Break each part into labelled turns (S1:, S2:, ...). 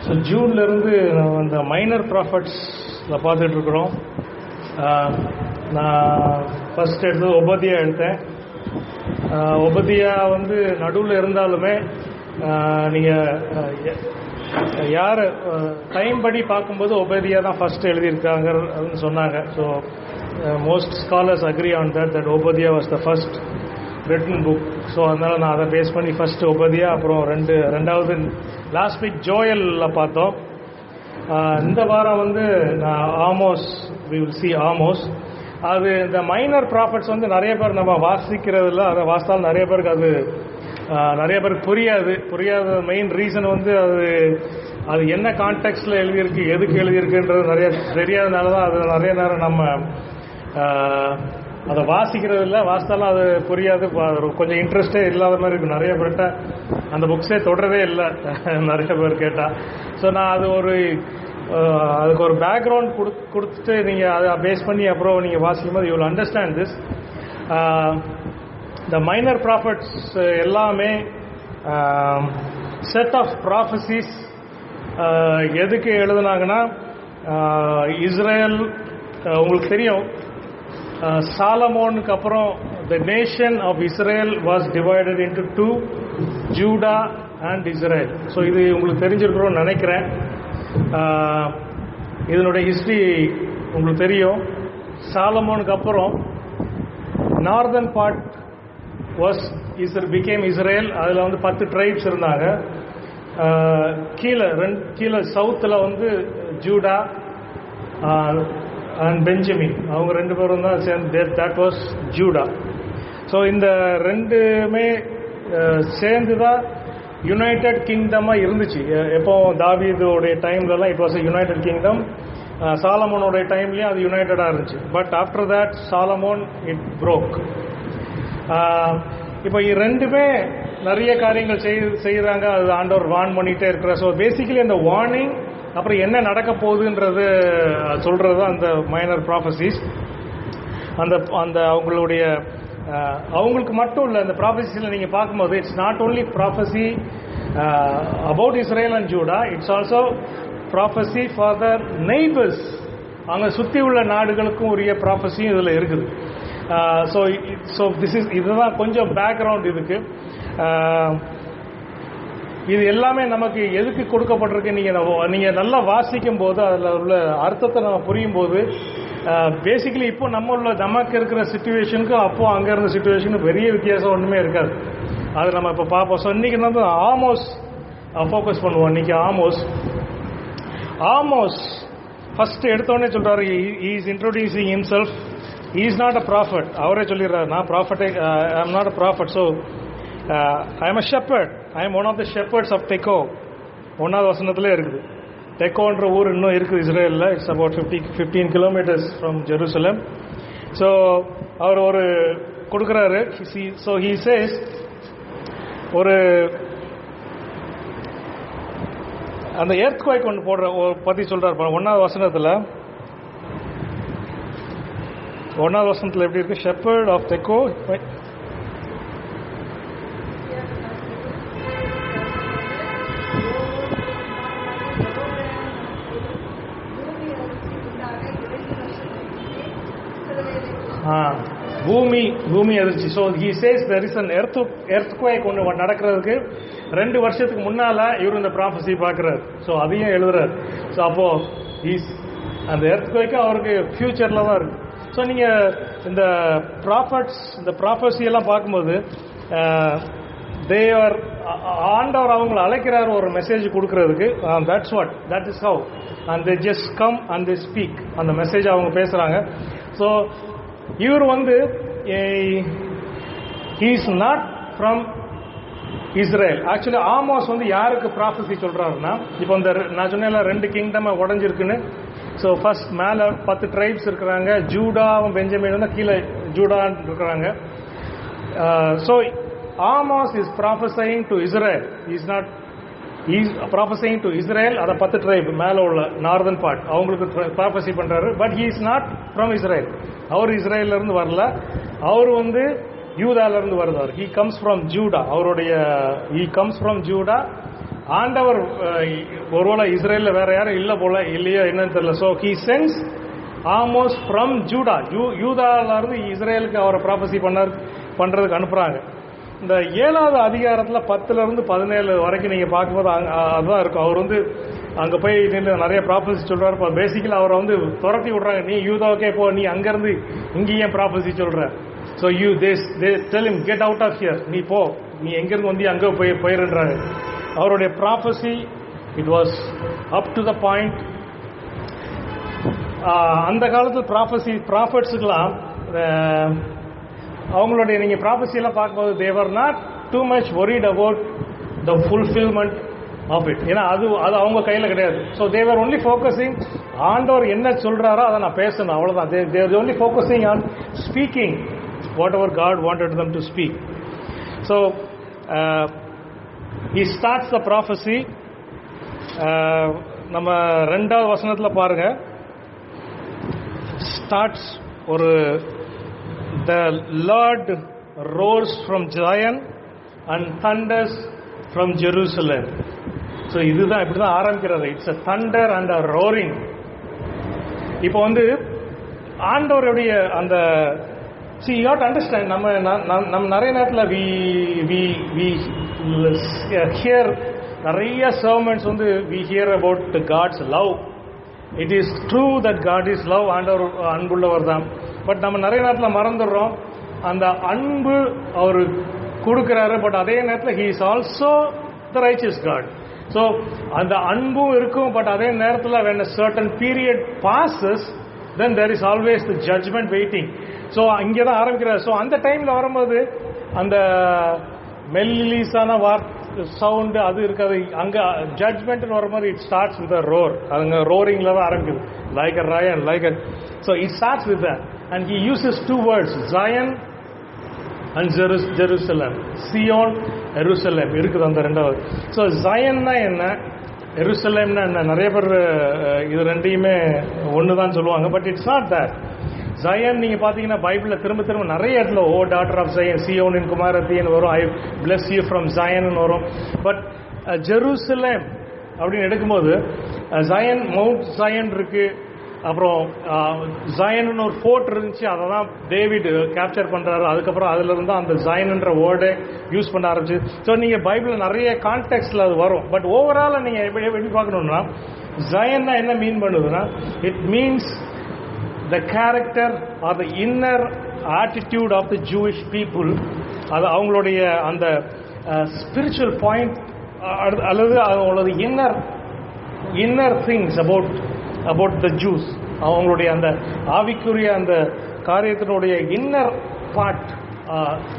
S1: So ஜூன்லேருந்து நம்ம இந்த minor ப்ராஃபட்ஸில் பார்த்துட்ருக்குறோம். நான் ஃபஸ்ட் எடுத்தது ஒபதியா எடுத்தேன். ஒபதியா வந்து நடுவில் இருந்தாலுமே நீங்கள் யார் டைம் படி பார்க்கும்போது ஒபதியா தான் ஃபஸ்ட்டு எழுதியிருக்காங்கன்னு சொன்னாங்க. So most scholars agree on that Obadiah was the first written book. So அதனால் நான் அதை பேஸ் பண்ணி ஃபஸ்ட்டு ஒபதியா, அப்புறம் ரெண்டாவது லாஸ்ட் வீக் ஜோயலில் பார்த்தோம். இந்த வாரம் வந்து நான் Amos, we will see Amos. அது இந்த மைனர் ப்ராஃபிட்ஸ் வந்து நிறைய பேர் நம்ம வாசிக்கிறதில்ல, அதை வாசித்தாலும் நிறைய பேருக்கு அது நிறைய பேருக்கு புரியாத மெயின் ரீசன் வந்து அது என்ன கான்டெக்ஸ்டில் எழுதியிருக்கு, எதுக்கு எழுதியிருக்குன்றது நிறைய தெரியாதனால தான் அது நிறைய நேரம் நம்ம அதை வாசிக்கிறதில்ல. வாசித்தாலும் அது புரியாது, கொஞ்சம் இன்ட்ரெஸ்டே இல்லாத மாதிரி இருக்கும். நிறைய பேர்கிட்ட அந்த புக்ஸே தொடரவே இல்லை நிறைய பேர் கேட்டால். ஸோ நான் அதுக்கு ஒரு பேக்ரவுண்ட் கொடுத்துட்டு நீங்கள் அதை பேஸ் பண்ணி அப்புறம் நீங்கள் வாசிக்கும் போது யூ வில் அண்டர்ஸ்டாண்ட் திஸ். இந்த மைனர் ப்ராஃபிட்ஸ் எல்லாமே செட் ஆஃப் ப்ராஃபசிஸ். எதுக்கு எழுதுனாங்கன்னா, இஸ்ரேல் உங்களுக்கு தெரியும், சாலமோனுக்கு அப்புறம் the nation of Israel was divided into two, Judah and Israel. So இது உங்களுக்கு தெரிஞ்சிருக்கிறோன்னு நினைக்கிறேன். இதனுடைய ஹிஸ்ட்ரி உங்களுக்கு தெரியும். சாலமோனுக்கு அப்புறம் நார்தன் பார்ட் பிகேம் இஸ்ரேல். அதில் வந்து 10 ட்ரைப்ஸ் இருந்தாங்க. கீழே சவுத்தில் வந்து ஜூடா அண்ட் பெஞ்சமின், அவங்க 2 பேரும் தான் சேர்ந்து, தட் வாஸ் ஜூடா. ஸோ இந்த ரெண்டுமே சேர்ந்து தான் யுனைடெட் கிங்டமாக இருந்துச்சு. எப்போ தாவீதுடைய டைம்லலாம் இட் வாஸ் யுனைடெட் கிங்டம். சாலமோனுடைய டைம்லேயும் அது யுனைடடாக இருந்துச்சு. But after that Solomon it Broek. இப்போ ரெண்டுமே நிறைய காரியங்கள் செய்கிறாங்க. அது ஆண்டவர் வார்ன் பண்ணிகிட்டே இருக்கிறார். ஸோ பேசிக்கலி அந்த வார்னிங் அப்புறம் என்ன நடக்க போகுதுன்றது சொல்கிறது தான் அந்த மைனர் ப்ராஃபசிஸ். அந்த அவங்களுக்கு மட்டும் இல்லை, அந்த ப்ராஃபசிஸில் நீங்கள் பார்க்கும்போது it's not only prophecy about Israel and Judah, it's also prophecy for the neighbours. அங்கே சுற்றி உள்ள நாடுகளுக்கும் உரிய ப்ராஃபஸியும் இதில் இருக்குது. இதுதான் கொஞ்சம் பேக்ரவுண்ட் இதுக்கு. இது எல்லாமே நமக்கு எதுக்கு கொடுக்கப்பட்டிருக்கு, நீங்கள் நல்லா வாசிக்கும் போது அதில் உள்ள அர்த்தத்தை நம்ம புரியும் போது பேசிக்கலி இப்போ நமக்கு இருக்கிற சுச்சுவேஷனுக்கும் அப்போ அங்கே இருந்த சுச்சுவேஷனுக்கு பெரிய வித்தியாசம் ஒன்றுமே இருக்காது. அது நம்ம இப்போ பார்ப்போம். ஸோ இன்றைக்கி வந்து ஆமோஸ் ஃபோக்கஸ் பண்ணுவோம். இன்றைக்கி ஆமோஸ் ஃபஸ்ட்டு எடுத்தோடனே சொல்கிறாரு, he is introducing himself. He is not a prophet. அவரே சொல்லிடுறாரு, நான் ப்ராஃபட்டே, I am not a prophet. So I am a shepherd. I am one of the shepherds of Tekoa. 1வது வசனத்திலே இருக்குது. டெக்கோன்ற ஊர் இன்னும் இருக்குது இஸ்ரேலில். It's about 15 kilometres from Jerusalem. So அவர் ஒரு கொடுக்குறாரு. ஸோ ஹீ சேஸ், அந்த எர்த்குவைக் ஒன்று பற்றி சொல்கிறார். 1வது வசனத்தில் எப்படி இருக்கு? Shepherd of Tekoa. பூமி அதிர்ச்சி. So he says there is an earthquake ஒன்று நடக்கிறதுக்கு 2 வருஷத்துக்கு முன்னால் இவர் இந்த ப்ராஃபஸி பார்க்குறாரு. ஸோ அதையும் எழுதுறாரு. ஸோ அப்போது அந்த எர்த்குவைக்கு அவருக்கு ஃபியூச்சரில் தான் இருக்குது. ஸோ நீங்கள் இந்த ப்ராஃபஸியெல்லாம் பார்க்கும்போது ஆண்டவர் அவங்களை அழைக்கிறார் ஒரு மெசேஜ் கொடுக்கறதுக்கு. That is how and they just come and they speak. அந்த மெசேஜ் அவங்க பேசுகிறாங்க. ஸோ இவர் வந்து he is not from Israel. Actually Amos வந்து யாருக்கு ப்ராஃபஸி சொல்கிறாருன்னா, இப்போ இந்த நான் சொன்னேன்ல 2 கிங்டம் உடஞ்சிருக்குன்னு. ஸோ ஃபர்ஸ்ட் மேலே 10 ட்ரைப்ஸ் இருக்கிறாங்க. ஜூடாவும் பெஞ்சமின் தான் கீழே ஜூடான்னு இருக்கிறாங்க. So Amos is prophesying to Israel. Is prophesying to Israel. அதை 10 ட்ரைப் மேலே உள்ள நார்தன் பார்ட் அவங்களுக்கு ப்ராஃபஸி பண்ணுறாரு. But he is not from Israel. அவர் இஸ்ரேலிருந்து வரல. அவர் வந்து யூதாவிலிருந்து வருவார். He comes from Judah. He comes from Judah ஆண்டவர் ஒருவேளை இஸ்ரேலில் வேற யாரும் இல்லை போல, இல்லையோ என்னன்னு தெரியல. So he sends almost from Judah, யூதாவிலிருந்து இஸ்ரேலுக்கு அவரை ப்ராபசி பண்றதுக்கு அனுப்புறாங்க. இந்த 7வது அதிகாரத்தில் 10லிருந்து 17 வரைக்கும் நீங்கள் பார்க்கும்போது அதுதான் இருக்கும். அவர் வந்து அங்கே போய் நின்று நிறைய ப்ராபசி சொல்கிறார். இப்போ பேசிக்கலி அவரை வந்து துரத்தி விட்றாங்க, நீ யூதாவுக்கே போ, நீ அங்கேருந்து இங்கேயும் ப்ராபசி சொல்கிற. So they tell him get out of here, நீ போ, நீ எங்கேருந்து வந்து அங்கே போயிருன்றாங்க. அவருடைய prophecy it was up to the point. அந்த காலத்தில் ப்ராஃபட்ஸுக்கெல்லாம் அவங்களுடைய நீங்கள் ப்ராபஸியெல்லாம் பார்க்கும்போது they were not too much worried about the fulfillment of it. ஏன்னா அது அவங்க கையில் கிடையாது. So they were only focusing, ஆண்டவர் என்ன சொல்கிறாரோ அதை நான் பேசணும், அவ்வளோதான். they were only focusing on speaking whatever God wanted them to speak. So he starts the prophecy. நம்ம 2வது வசனத்தில் பாருங்க, ஸ்டார்ட்ஸ் ஒரு the Lord roars from Zion and thunders from Jerusalem. So இதுதான் இப்படிதான் ஆரம்பிக்கிறது. It's a thunder and a roaring. இப்போ வந்து ஆண்டவருடைய அந்த see you have to understand, நம்ம நிறைய நேரத்தில் we hear நிறைய sermons வந்து we hear about God's love. It is true that God is love, ஆண்டவர் அன்புள்ளவர் தான். பட் நம்ம நிறைய நேரத்தில் மறந்துடுறோம், அந்த அன்பு அவர் கொடுக்குறாரு, பட் அதே நேரத்தில் he is also the righteous God. So அந்த அன்பும் இருக்கும், பட் அதே நேரத்தில் when a certain period passes then there is always the judgment waiting. So இங்கே தான் ஆரம்பிக்கிறார். ஸோ அந்த டைமில் வரும்போது அந்த மெல்லிசான சவுண்டு அது இருக்காது. அங்கே ஜட்ஜ்மெண்ட்னு வரும்போது it starts with a roar. அங்கே ரோரிங்கில் தான் ஆரம்பிக்குது, like a lion, like a. So it starts with that and he uses 2 words, Zion and Jerusalem. சியோன், எருசலேம் இருக்குது அந்த 2வது. ஸோ ஜயன்னா என்ன, எருசலேம்னா என்ன, நிறைய பேர் இது ரெண்டையுமே ஒன்று தான் சொல்லுவாங்க. But it's not that. Zion நீங்கள் பார்த்தீங்கன்னா பைபிளில் திரும்ப நிறைய இடத்துல ஓ டாட்டர் ஆஃப் ஜயன், சியோனின் குமாரத்தின்னு வரும், ஐ பிளஸ் யூ ஃப்ரம் ஜயன் வரும். பட் ஜெருசலேம் அப்படின்னு எடுக்கும்போது ஜயன், மவுண்ட் ஜயன் இருக்கு, அப்புறம் ஜயன் ஒரு ஃபோர்ட் இருந்துச்சு, அதை தான் டேவிட் கேப்சர் பண்ணுறாரு. அதுக்கப்புறம் அதில் இருந்தால் அந்த ஜயன்ன்ற வேர்டை யூஸ் பண்ண ஆரம்பிச்சு. ஸோ நீங்கள் பைபிளில் நிறைய கான்டெக்ட்ஸில் அது வரும். பட் ஓவராலாக நீங்கள் எப்படி பார்க்கணுன்னா, ஜயன்னா என்ன மீன் பண்ணுதுன்னா, it means the character or the inner attitude of the Jewish people. அது அவங்களுடைய அந்த spiritual point அல்லது அவங்களோட inner things about the Jews. அவங்களுடைய அந்த ஆவிக்குரிய அந்த காரியத்தினுடைய இன்னர் பார்ட்,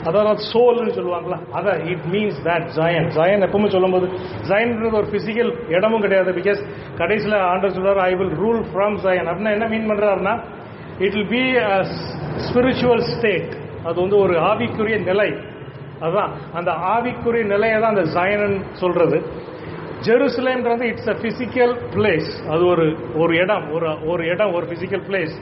S1: அதாவது சோல்னு சொல்லுவாங்களா, அதான் இட் மீன்ஸ் தட் ஜயன் எப்பவுமே சொல்லும்போது ஜயன்ன்றது ஒரு பிசிக்கல் இடமும் கிடையாது. பிகாஸ் கடைசியில் ஆண்டவர் சொல்றாரு I will rule from Zion. அப்படின்னா என்ன மீன் பண்றாருன்னா, it will be a spiritual state. அது வந்து ஒரு ஆவிக்குரிய நிலை. அதுதான் அந்த ஆவிக்குரிய நிலையை தான் அந்த ஜயன் சொல்றது. ஜெருசலேம்ன்றது இட்ஸ் அ பிசிக்கல் பிளேஸ். அது ஒரு இடம், ஒரு பிசிக்கல் பிளேஸ்.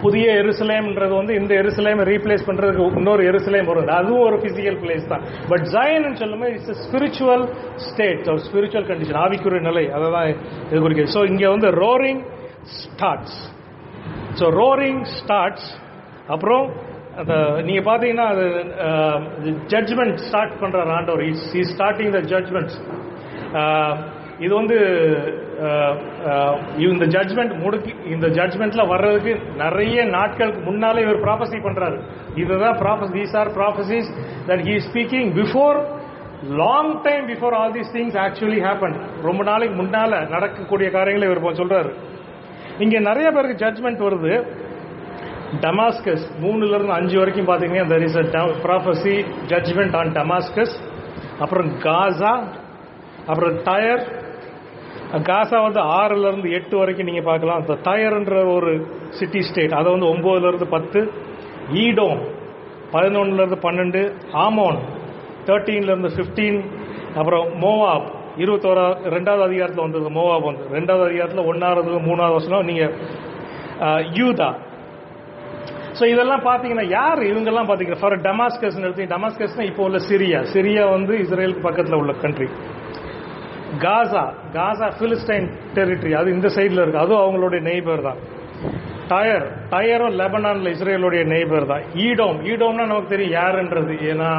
S1: புதிய எருசலேம்ன்றது வந்து இந்த எருசலேமை ரீப்ளேஸ் பண்றதுக்கு இன்னொரு எருசலேம் வரும், அதுவும் ஒரு பிசிக்கல் பிளேஸ் தான். பட் ஜயன் சொல்லும்போது இட்ஸ் ஸ்பிரிச்சுவல் ஸ்டேட், ஒரு ஸ்பிரிச்சுவல் கண்டிஷன், ஆவிக்குரிய நிலை. அதை தான் இது குறிக்கிறது. ஸோ இங்கே வந்து roaring starts. So roaring starts. அப்புறம் அந்த நீங்க பாத்தீங்கன்னா அது ஜட்ஜ்மெண்ட் ஸ்டார்ட் பண்றார் ஆண்டவர். Is starting the judgements. இது வந்து இந்த ஜட்ஜ்மெண்ட் இந்த ஜட்ஜ்மெண்ட்ல வர்றதுக்கு நிறைய நாட்களுக்கு முன்னாலே இவர் ப்ராபசி பண்றாரு. இதுதான் prophecy. These are prophecies that he is speaking before, long time before all these things actually happen. ரொம்ப நாளைக்கு முன்னால நடக்கக்கூடிய காரியங்களை இவர் சொல்றாரு. இங்க நிறைய பேருக்கு ஜட்ஜ்மெண்ட் வருது. டமாஸ்கஸ் 3-5 வரைக்கும் பாத்தீங்கன்னா there is a prophecy judgment on Damascus. அப்புறம் காசா, அப்புறம் டயர். காசா வந்து 6-8 வரைக்கும் நீங்க பார்க்கலாம். அந்த டயர்ன்ற ஒரு சிட்டி ஸ்டேட், அதை வந்து 9-10. ஈடோம் 11-12. ஆமோன் 13-15. அப்புறம் மோவாப் 22வது அதிகாரத்தில் வந்தது. மோவாப் வந்து 2வது அதிகாரத்தில் 1வது 3வது வசனம். நீங்க யூதா. ஸோ இதெல்லாம் பார்த்தீங்கன்னா யார் இவங்கெல்லாம் பார்த்தீங்கன்னா ஃபார் டமாஸ்கஸ் எடுத்து, டமாஸ்கஸ்னா இப்போ உள்ள சிரியா வந்து இஸ்ரேலுக்கு பக்கத்தில் உள்ள கண்ட்ரி. காசா, காசா பிலிஸ்டைன் டெரிட்டரி, அது இந்த சைடில் இருக்கு, அதுவும் அவங்களுடைய நெய்பர் தான். டயரும் லெபனான்ல இஸ்ரேலுடைய நெய்பர் தான். ஈடோம்னா நமக்கு தெரியும் யாருன்றது, ஏன்னா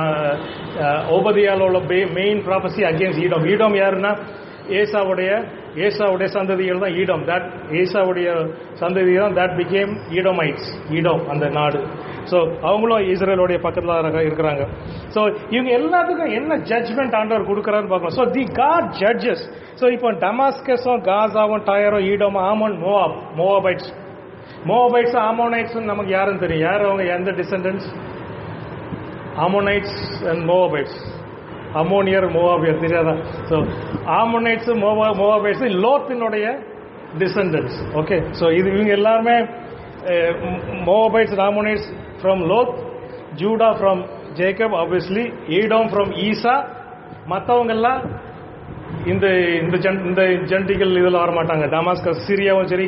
S1: ஓபதியால உள்ள மெயின் ப்ராபசி அகேன்ஸ்ட் ஈடோம். ஈடோம் யாருன்னா ஏசாவுடைய சந்ததிகள் தான் ஈடோம். தட் ஏசாவுடைய சந்ததிகள் தான் தட் பிகேம் ஈடோமைட்ஸ், ஈடோம் அந்த நாடு. ஸோ அவங்களும் இஸ்ரேலுடைய பக்கத்தில் இருக்கிறாங்க. ஸோ இவங்க எல்லாத்துக்கும் என்ன ஜட்ஜ்மெண்ட் ஆண்டவர் கொடுக்குறாருன்னு பார்க்கலாம். So the God judges. So இப்போ டமாஸ்கஸும் காசாவும் டயரும் ஈடோம் ஆமோன் மோவாபைட்ஸ் ஆமோனைட்ஸ் நமக்கு யாருன்னு தெரியும். யார் அவங்க, எந்த டிசெண்டன்ஸ்? Ammonites and Moabites. அமோனியர் மோவாபியர் தெரியாதா? ஸோ ஆமோனைட்ஸ் மோவாபைட்ஸ் லோத்தினுடைய டிசெண்டன்ஸ். ஓகே, ஸோ இது இவங்க எல்லாருமே Moabites Ammonites from Lot, Judah from Jacob, obviously Edom from Esau. மற்றவங்கெல்லாம் இந்த ஜென்டிகள் இதில் வரமாட்டாங்க. டமாஸ்கஸ் சிரியாவும் சரி,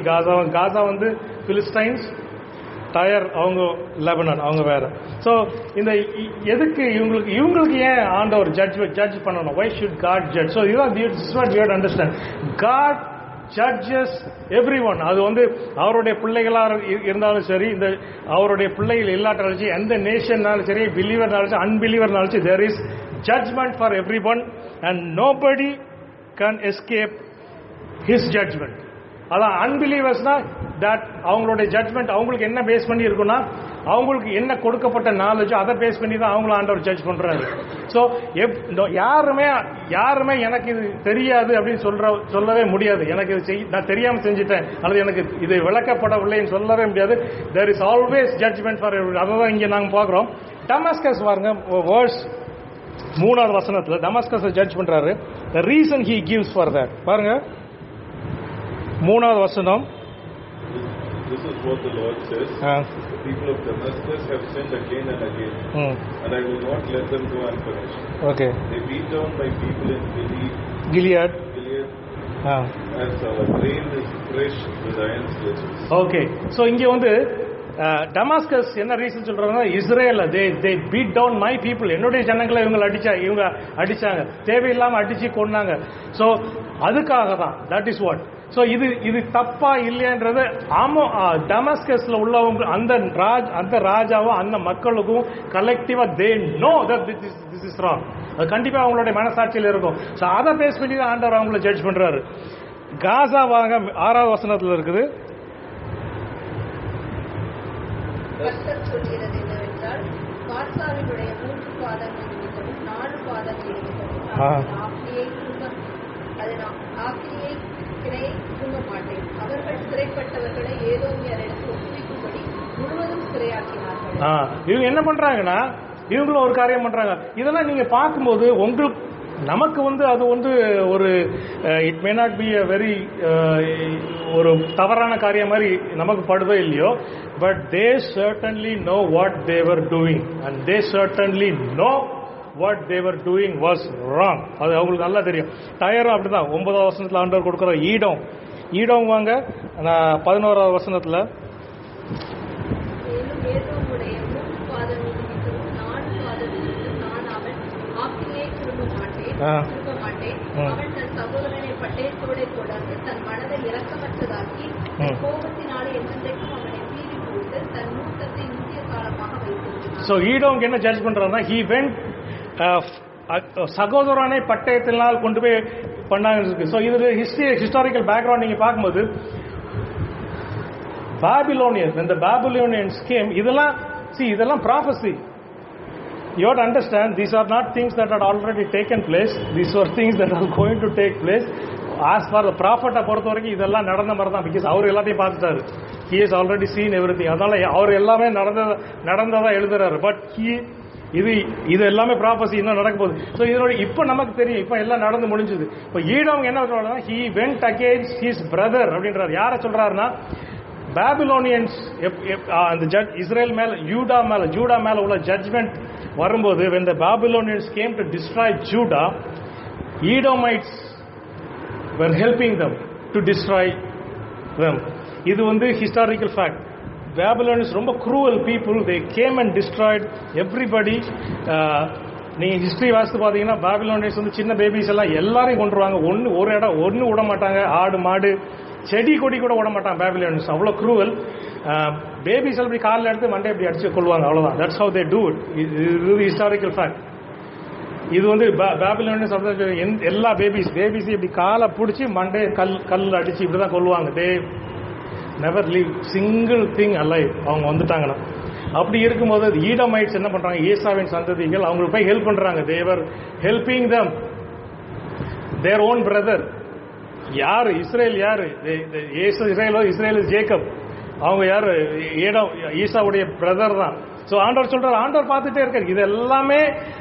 S1: காசா வந்து பிலிஸ்டைன்ஸ், டயர் அவங்க லெபனான், அவங்க வேற. ஸோ இந்த எதுக்கு இவங்களுக்கு ஏன் ஆண்டவர் ஜட்ஜ் பண்ணணும்? Why should God judge? So இதுதான் this what we have to understand. God judges every one. அது வந்து அவருடைய பிள்ளைகளாக இருந்தாலும் சரி, இந்த அவருடைய பிள்ளைகள் இல்லாட்டாலும் சரி, எந்த நேஷன்னாலும் சரி, பிலீவர்னாலும் சரி, அன்பிலீவர்னாலும் சரி, there is judgement for every one and nobody can escape his judgment. அதான் அன்பிலீவர்ஸ்னா தட் அவங்களுடைய ஜட்ஜ்மெண்ட் அவங்களுக்கு என்ன பேஸ் பண்ணி இருக்குன்னா, அவங்களுக்கு என்ன கொடுக்கப்பட்ட நாலேஜோ அதை பேஸ் பண்ணி தான் அவங்கள ஆண்டவர் ஜட்ஜ் பண்றாரு. ஸோ யாருமே எனக்கு இது தெரியாது அப்படின்னு சொல்லவே முடியாது. எனக்கு இது நான் தெரியாம செஞ்சுட்டேன் அல்லது எனக்கு இது விளக்கப்படவில்லைன்னு சொல்லவே முடியாது. there is always judgment for everyone. அதான் இங்க நாங்க பார்க்கிறோம். டமாஸ்கஸ் பாருங்க, வேர்ஸ் 3வது வசனத்துல டமாஸ்கஸ் ஜட்ஜ் பண்றாரு. the reason he gives for that பாருங்க, 3வது வசனம்.
S2: This is what the Lord says. The people of Damascus have sinned again and again, and I will not let them go unpunished. Okay. They beat down my people in Gilead. As grain is threshed with iron sledges. Okay. So இங்க வந்து Damascus என்ன reason சொல்றாங்கன்னா, இஸ்ரேல தே beat down my people, என்னுடைய ஜனங்களை இவங்க அடிச்சாங்க, தேவையில்லாம அடிச்சு கொண்டாங்க. ஸோ அதுக்காக தான், தட் இஸ் வாட். ஸோ இது தப்பா இல்லையன்றது டமாஸ்கஸ்ல உள்ளவங்க அந்த ராஜாவும் அந்த மக்களுக்கும் கலெக்டிவா they know that this is wrong. அது கண்டிப்பா அவங்களுடைய மனசாட்சியில் இருக்கும். ஸோ அதை பேஸ் பண்ணி தான் ஆண்டவர் அவங்கள ஜட்ஜ் பண்றாரு. காசா வாங்க 6வது வசனத்துல இருக்குது.
S3: சொல்கிறது என்னவென்றால், காசாவினுடைய 3 பாதங்கள் நிமித்தமும் 4 பாதங்கள் நிமித்தமும் ஆக்கிரியை திரும்ப மாட்டேன். அவர்கள் சிறைப்பட்டவர்களை ஏதோமியரிடம் ஒப்புவிக்கும்படி முழுவதும் சிறையாக்கினார்கள்.
S1: இவங்க என்ன பண்றாங்கன்னா, இவங்களும் ஒரு காரியம் பண்றாங்க. இதெல்லாம் நீங்க பார்க்கும்போது உங்களுக்கு நமக்கு வந்து அது வந்து ஒரு it may not be a very ஒரு தவறான காரியம் மாதிரி நமக்கு படுதோ இல்லையோ, but they certainly no what they were doing and they certainly no what they were doing was wrong. அது அவங்களுக்கு நல்லா தெரியும். டயரும் அப்படிதான். 9வது வசனத்தில் ஆண்டவர் கொடுக்குற ஈடம் வாங்க 11வது வசனத்தில் So ஈடோம் என்ன ஜட்ஜ் பண்றாருன்னா, he went சகோதரனை பட்டயத்தினால் கொண்டு போய் பண்ணாங்க. ஸோ இது ஹிஸ்டாரிக்கல் பேக்ரவுண்ட் நீங்க பார்க்கும்போது, பாபிலோனியன்ஸ், இந்த பாபிலோனியன்ஸ் கேம், இதெல்லாம் prophecy. You have to understand, these are not things that had already taken place. These were things that are going to take place. As far the prophet பொறுத்த வரைக்கும் இதெல்லாம் நடந்த மாதிரி தான். பிகாஸ் அவர் எல்லாத்தையும் பார்த்துட்டாரு. He has already seen everything. அதனால அவர் எல்லாமே நடந்ததா எழுதுறாரு. பட் இது எல்லாமே ப்ராபசி இன்னும் நடக்க போகுது. ஸோ இதனோட இப்போ நமக்கு தெரியும், இப்போ எல்லாம் நடந்து முடிஞ்சது. இப்போ ஈடம் என்ன சொல்றாருன்னா, he went against his brother அப்படின்றாரு. யாரை சொல்றாருன்னா, பாபிலோனியன்ஸ் அந்த இஸ்ரேல் மேல ஜூடா மேல உள்ள ஜட்ஜ்மெண்ட் வரும்போது, when the Babylonians came to destroy Judah, Edomites were helping them to destroy them. இது வந்து historical fact. Babylonians ரொம்ப cruel people. They came and destroyed everybody. நீங்கள் ஹிஸ்ட்ரி வாசித்து பார்த்தீங்கன்னா பாபிலோனியர்ஸ் வந்து சின்ன பேபிஸ் எல்லாம் எல்லாரையும் கொண்டுருவாங்க. ஒன்று விட மாட்டாங்க. ஆடு மாடு செடி கொடி கூட விட மாட்டாங்க பாபிலோனியர்ஸ். அவ்வளோ க்ரூவல். பேபிஸ் அப்படி காலில் எடுத்து மண்டே அப்படி அடிச்சு கொள்வாங்க, அவ்வளோதான். That's how they do it. இது ஹிஸ்டாரிக்கல் ஃபேக்ட். இது வந்து பாபிலோனியர்ஸ் எல்லா பேபிஸ் இப்படி காலை பிடிச்சி மண்டே கல் அடிச்சு இப்படி தான் கொள்வாங்க. They never leave single thing alive. அவங்க வந்துட்டாங்கன்னா அப்படி இருக்கும்போது ஈடமைட்ஸ் என்ன பண்றாங்க, ஏசாவின் சந்ததிகள் அவங்களுக்கு போய் ஹெல்ப் பண்றாங்க. They were helping them their own brother. யாரு இஸ்ரேல்? யாரு இஸ்ரேல் ஜேக்கப். அவங்க யாரு? ஈசாவுடைய பிரதர் தான். ஸோ ஆண்டவர் சொல்றாரு, ஆண்டவர் பார்த்துட்டே இருக்காரு. இது எல்லாமே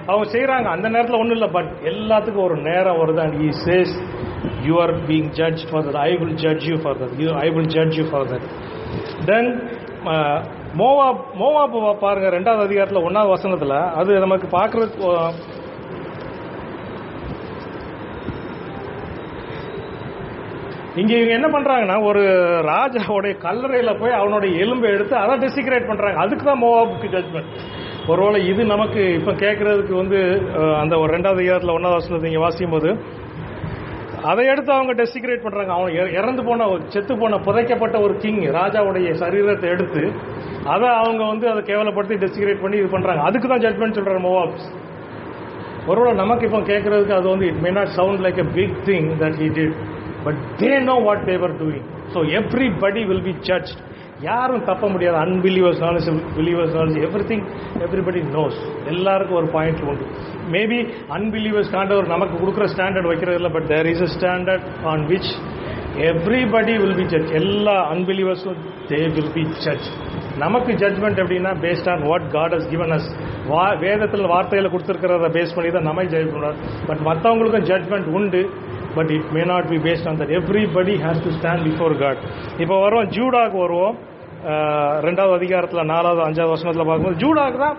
S1: அவங்க செய்யறாங்க. அந்த நேரத்தில் ஒன்றும் இல்லை, பட் எல்லாத்துக்கும் ஒரு நேரம் வருது. And he says you are being judged for that. I will judge you for that. I will judge you for that. Then Moab பாருங்க 2வது அதிகாரத்தில் 1வது வசனத்தில். அது நமக்கு பார்க்கறதுக்கு இங்க இவங்க என்ன பண்றாங்கன்னா, ஒரு ராஜாவுடைய கல்லறையில் போய் அவனுடைய எலும்பை எடுத்து அதை டெசிக்ரேட் பண்றாங்க. அதுக்கு தான் மோவாபுக்கு ஜட்மெண்ட். ஒருவேளை இது நமக்கு இப்ப கேட்கறதுக்கு வந்து அந்த ஒரு 2வது அதிகாரத்தில் 1வது வசனத்தை நீங்க வாசிக்கும் போது அதை எடுத்து அவங்க டெசிக்ரேட் பண்றாங்க. அவன் இறந்து போன, செத்து போன, புதைக்கப்பட்ட ஒரு கிங் ராஜாவுடைய சரீரத்தை எடுத்து அதை அவங்க வந்து அதை கேவலப்படுத்தி டெசிக்ரேட் பண்ணி இது பண்றாங்க. அதுக்கு தான் ஜட்மெண்ட் சொல்றாரு மோவாப்ஸ். ஒருவேளை நமக்கு இப்போ கேட்கறதுக்கு அது வந்து it may not sound like a big thing that he did, but they know what they were doing. So everybody will be judged. யாரும் தப்ப முடியாது. அன்பிலீவர்ஸ்னாலும் பிலீவர்ஸ்னாலும் எவ்ரிபடி நோஸ். எல்லாருக்கும் ஒரு பாயிண்ட் உண்டு. மேபி அன்பிலீவர்ஸ் ஆண்டவர் நமக்கு கொடுக்குற ஸ்டாண்டர்ட் வைக்கிறது இல்லை, but there is a standard on which everybody will be judge. எல்லா அன்பிலீவர்ஸும் தே வில் பி ஜட்ஜ். நமக்கு ஜட்மெண்ட் எப்படின்னா based on what God has given us. வேதத்தில் வார்த்தையில் கொடுத்துருக்கிறத பேஸ் பண்ணி தான் நம்ம ஜட்ஜ் பண்ணுறாரு. பட் மற்றவங்களுக்கும் ஜட்மெண்ட் உண்டு, but it may not be based on that. Everybody has to stand before God. இப்போ வருவோம் ஜூடாக்கு வருவோம். 2வது அதிகாரத்தில் 4வது 5வது வசனத்தில் பார்க்கும்போது ஜூடாக்கு தான்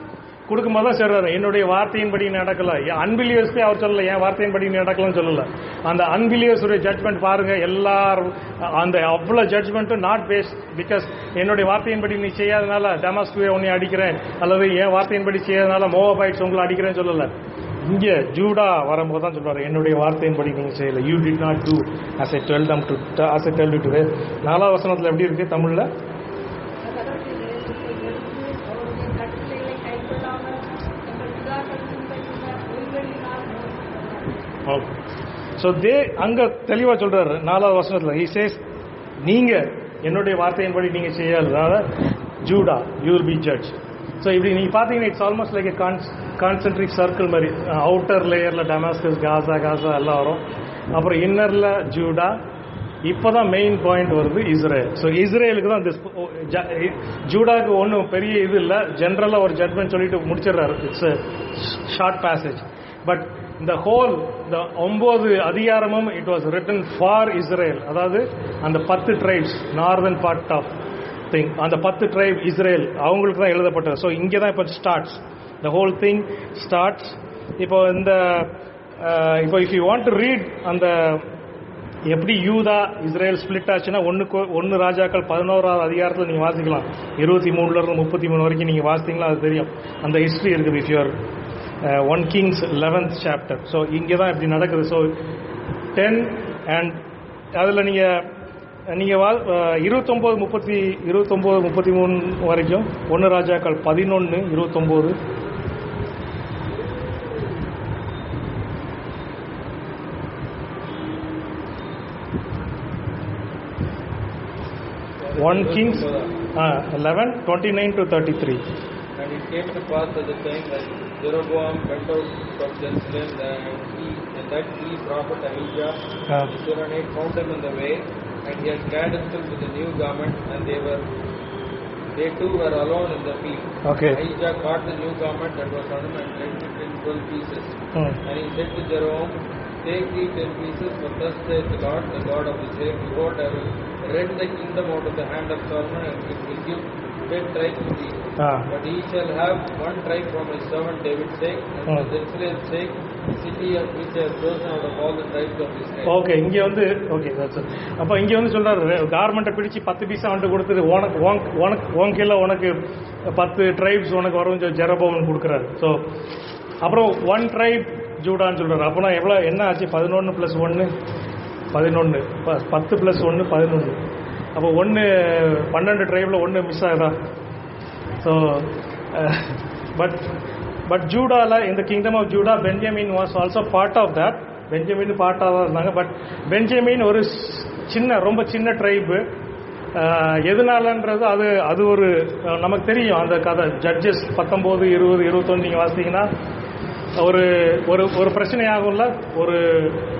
S1: கொடுக்கும்போது தான் சொல்றாரு, என்னுடைய வார்த்தையின்படி நடக்கல. அன்பிலியர்ஸ்க்கு அவர் சொல்லல, என் வார்த்தையின்படி நடக்கலன்னு சொல்லல. அந்த அன்பிலியர்ஸுடைய ஜட்மெண்ட் பாருங்க. எல்லாரும் அந்த அவ்வளோ ஜட்மெண்ட்டும் நாட் பேஸ்ட் பிகாஸ் என்னுடைய வார்த்தையின்படி நீ செய்யாதனால டமாஸ்குவே உன்னை அடிக்கிறேன், அல்லது என் வார்த்தையின்படி செய்யாதனால மோவாபைட்ஸ் உங்களை அடிக்கிறேன்னு சொல்லல. இங்க ஜூடா வரும்போது தான் சொல்றாரு, என்னுடைய வார்த்தையின்படி நீங்க செய்யல. You did not do as I told them to, as I told you today. 4வது வசனத்துல எப்படி இருக்கு தமிழ்ல? ஸோ அங்க தெளிவா சொல்றாரு 4வது வசனத்துல. he says நீங்க என்னுடைய வார்த்தையின்படி நீங்க செய்யாததால Judah you will be judge. So இப்படி நீங்கள் பார்த்தீங்கன்னா it's almost like concentric circle மாதிரி. அவுட்டர் லேயரில் டமாஸ்கஸ், காசா எல்லாம் வரும். அப்புறம் இன்னரில் ஜூடா. இப்போ தான் மெயின் பாயிண்ட் வருது இஸ்ரேல். ஸோ இஸ்ரேலுக்கு தான் ஜூடாக்கு ஒன்றும் பெரிய இது இல்லை, ஜென்ரலாக ஒரு ஜட்மெண்ட் சொல்லிட்டு முடிச்சிடுறாரு. It's short passage. பட் இந்த 9 அதிகாரமும் it was written for Israel. அதாவது அந்த 10 tribes, northern part of thing, அந்த 10 ட்ரைப் இஸ்ரேல் அவங்களுக்கு தான் எழுதப்பட்டது. ஸோ இங்கே தான் இப்போ ஸ்டார்ட்ஸ், த ஹோல் திங் ஸ்டார்ட்ஸ். இப்போ இப்போ if you want to read அந்த எப்படி யூதா இஸ்ரேல் ஸ்பிளிட் ஆச்சுன்னா 1 ராஜாக்கள் 11வது அதிகாரத்தில் நீங்கள் வாசிக்கலாம். 23 33 வரைக்கும் நீங்கள் வாசித்தீங்களா அது தெரியும். அந்த ஹிஸ்ட்ரி இருக்குது. If you are 1 Kings 11th chapter. So இங்கே தான் இப்படி நடக்குது. ஸோ 10 அண்ட் அதில் நீங்கள் 29 33 வரைக்கும் 1 ராஜாக்கள் 11 29 1 Kings 11 29 to 33.
S4: And it came to pass at the time that Jeroboam went out from Jerusalem, and that he prophet Ahijah the Shilonite found him in the way, and he had clad himself with a new garment, and they two were alone in the field.
S1: Okay.
S4: Ahijah caught the new garment that was on him and rent it in 12 pieces. And he said to Jeroboam, take thee 10 pieces, for thus saith the Lord, the God of Israel, behold, I will rend the kingdom out of the hand of Solomon, and will give 10 tribes to thee. But he shall have 1 tribe from his servant David's sake, and for Jerusalem's sake, the city of which I have chosen out of all the tribes of Israel.
S1: Okay, இங்கே வந்து okay that's it. அப்போ இங்கே வந்து சொல்றாரு, கார்மெண்ட்டை பிடிச்சி 10 பீஸா அவன்கிட்ட கொடுத்துட்டு உனக்கு உனக்கு 10 ட்ரைப்ஸ் உனக்கு வரும் ஜெரபோவன் கொடுக்குறாரு. ஸோ அப்புறம் 1 ட்ரைப் ஜூடான்னு சொல்கிறார். அப்போனா எவ்வளோ என்ன ஆச்சு? 11 + 1 11, 10 + 1 11. அப்போ 12 ட்ரைபில் 1 மிஸ் ஆகுதா? ஸோ பட் ஜூடாவில் இந்த kingdom of Judah Benjamin was also part of that. Benjamin பார்ட்டாக தான் இருந்தாங்க. பட் பென்ஜமின் ஒரு ரொம்ப சின்ன ட்ரைபு. எதனாலன்றது அது ஒரு நமக்கு தெரியும் அந்த கதை. ஜட்ஜஸ் 19, 20, 21 நீங்கள் வாசித்தீங்கன்னா ஒரு ஒரு பிரச்சனை ஆகும்ல.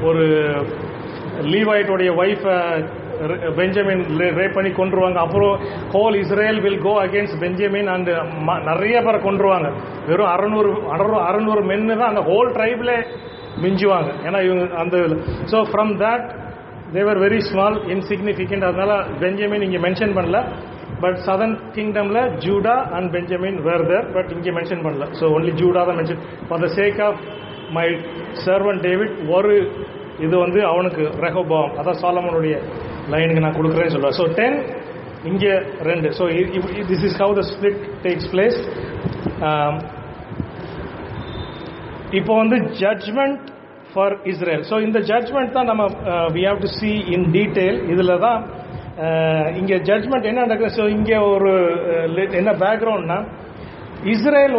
S1: ஒரு லீவாய்ட்டுடைய ஒய்ஃபை பெஞ்சமின் ரேப் பண்ணி கொண்டுருவாங்க. அப்புறம் whole Israel will go against Benjamin and நிறைய பேரை கொண்டுருவாங்க. வெறும் 600 மென்னு தான் அந்த ஹோல் ட்ரைபில் மிஞ்சுவாங்க. ஏன்னா இவங்க அந்த so from that they were very small insignificant. அதனால பெஞ்சமின் இங்கே மென்ஷன் பண்ணல. பட் சதர்ன் கிங்டமில் Judah and Benjamin were there. But இங்கே மென்ஷன் பண்ணல. ஸோ ஒன்லி ஜூடா தான் mention. For the sake of my servant David ஒரு இது அவனுக்கு ரெஹோபாம், அதான் சாலமோனுடைய லைனுக்கு நான் கொடுக்குறேன்னு சொல்லுவேன். ஸோ 10 இங்கே 2. So this is how the split takes place. இப்போ ஜட்ஜ்மெண்ட் ஃபார் இஸ்ரேல். ஸோ இந்த ஜட்ஜ்மெண்ட் தான் நம்ம we have to see in detail. இதில் தான் இங்கே ஜட்ஜ்மெண்ட் என்ன நடக்குது. ஸோ இங்கே ஒரு என்ன பேக்ரவுண்ட்னா, இஸ்ரேல்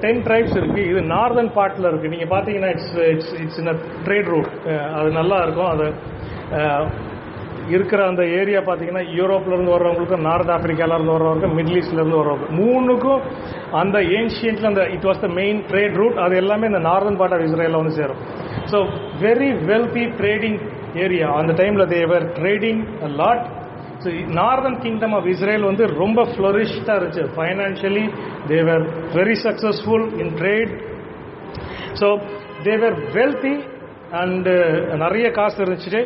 S1: 10 ட்ரைப்ஸ் இருக்குது. இது நார்தர்ன் பார்ட்டில் இருக்குது. நீங்கள் பார்த்தீங்கன்னா it's in a trade route. அது நல்லா இருக்கும். அது இருக்கிற அந்த ஏரியா பார்த்தீங்கன்னா யூரோப்லேருந்து வர்றவங்களுக்கு, நார்த் ஆப்பிரிக்காவிலேருந்து வர்றவங்களுக்கு, மிடில் ஈஸ்ட்லேருந்து வர்றவங்க, மூணுக்கும் அந்த ஏன்ஷியன்ட்டில் அந்த it was the main trade route. அது எல்லாமே இந்த நார்தர்ன் பார்ட் ஆஃப் இஸ்ரேலில் சேரும். So very wealthy trading area. அந்த டைமில் they were trading a lot. So northern kingdom of Israel ரொம்ப ஃப்ளரிஷ்டாக இருந்துச்சு. Financially they were very successful in trade. So they were wealthy and நிறைய காசு இருந்துச்சு.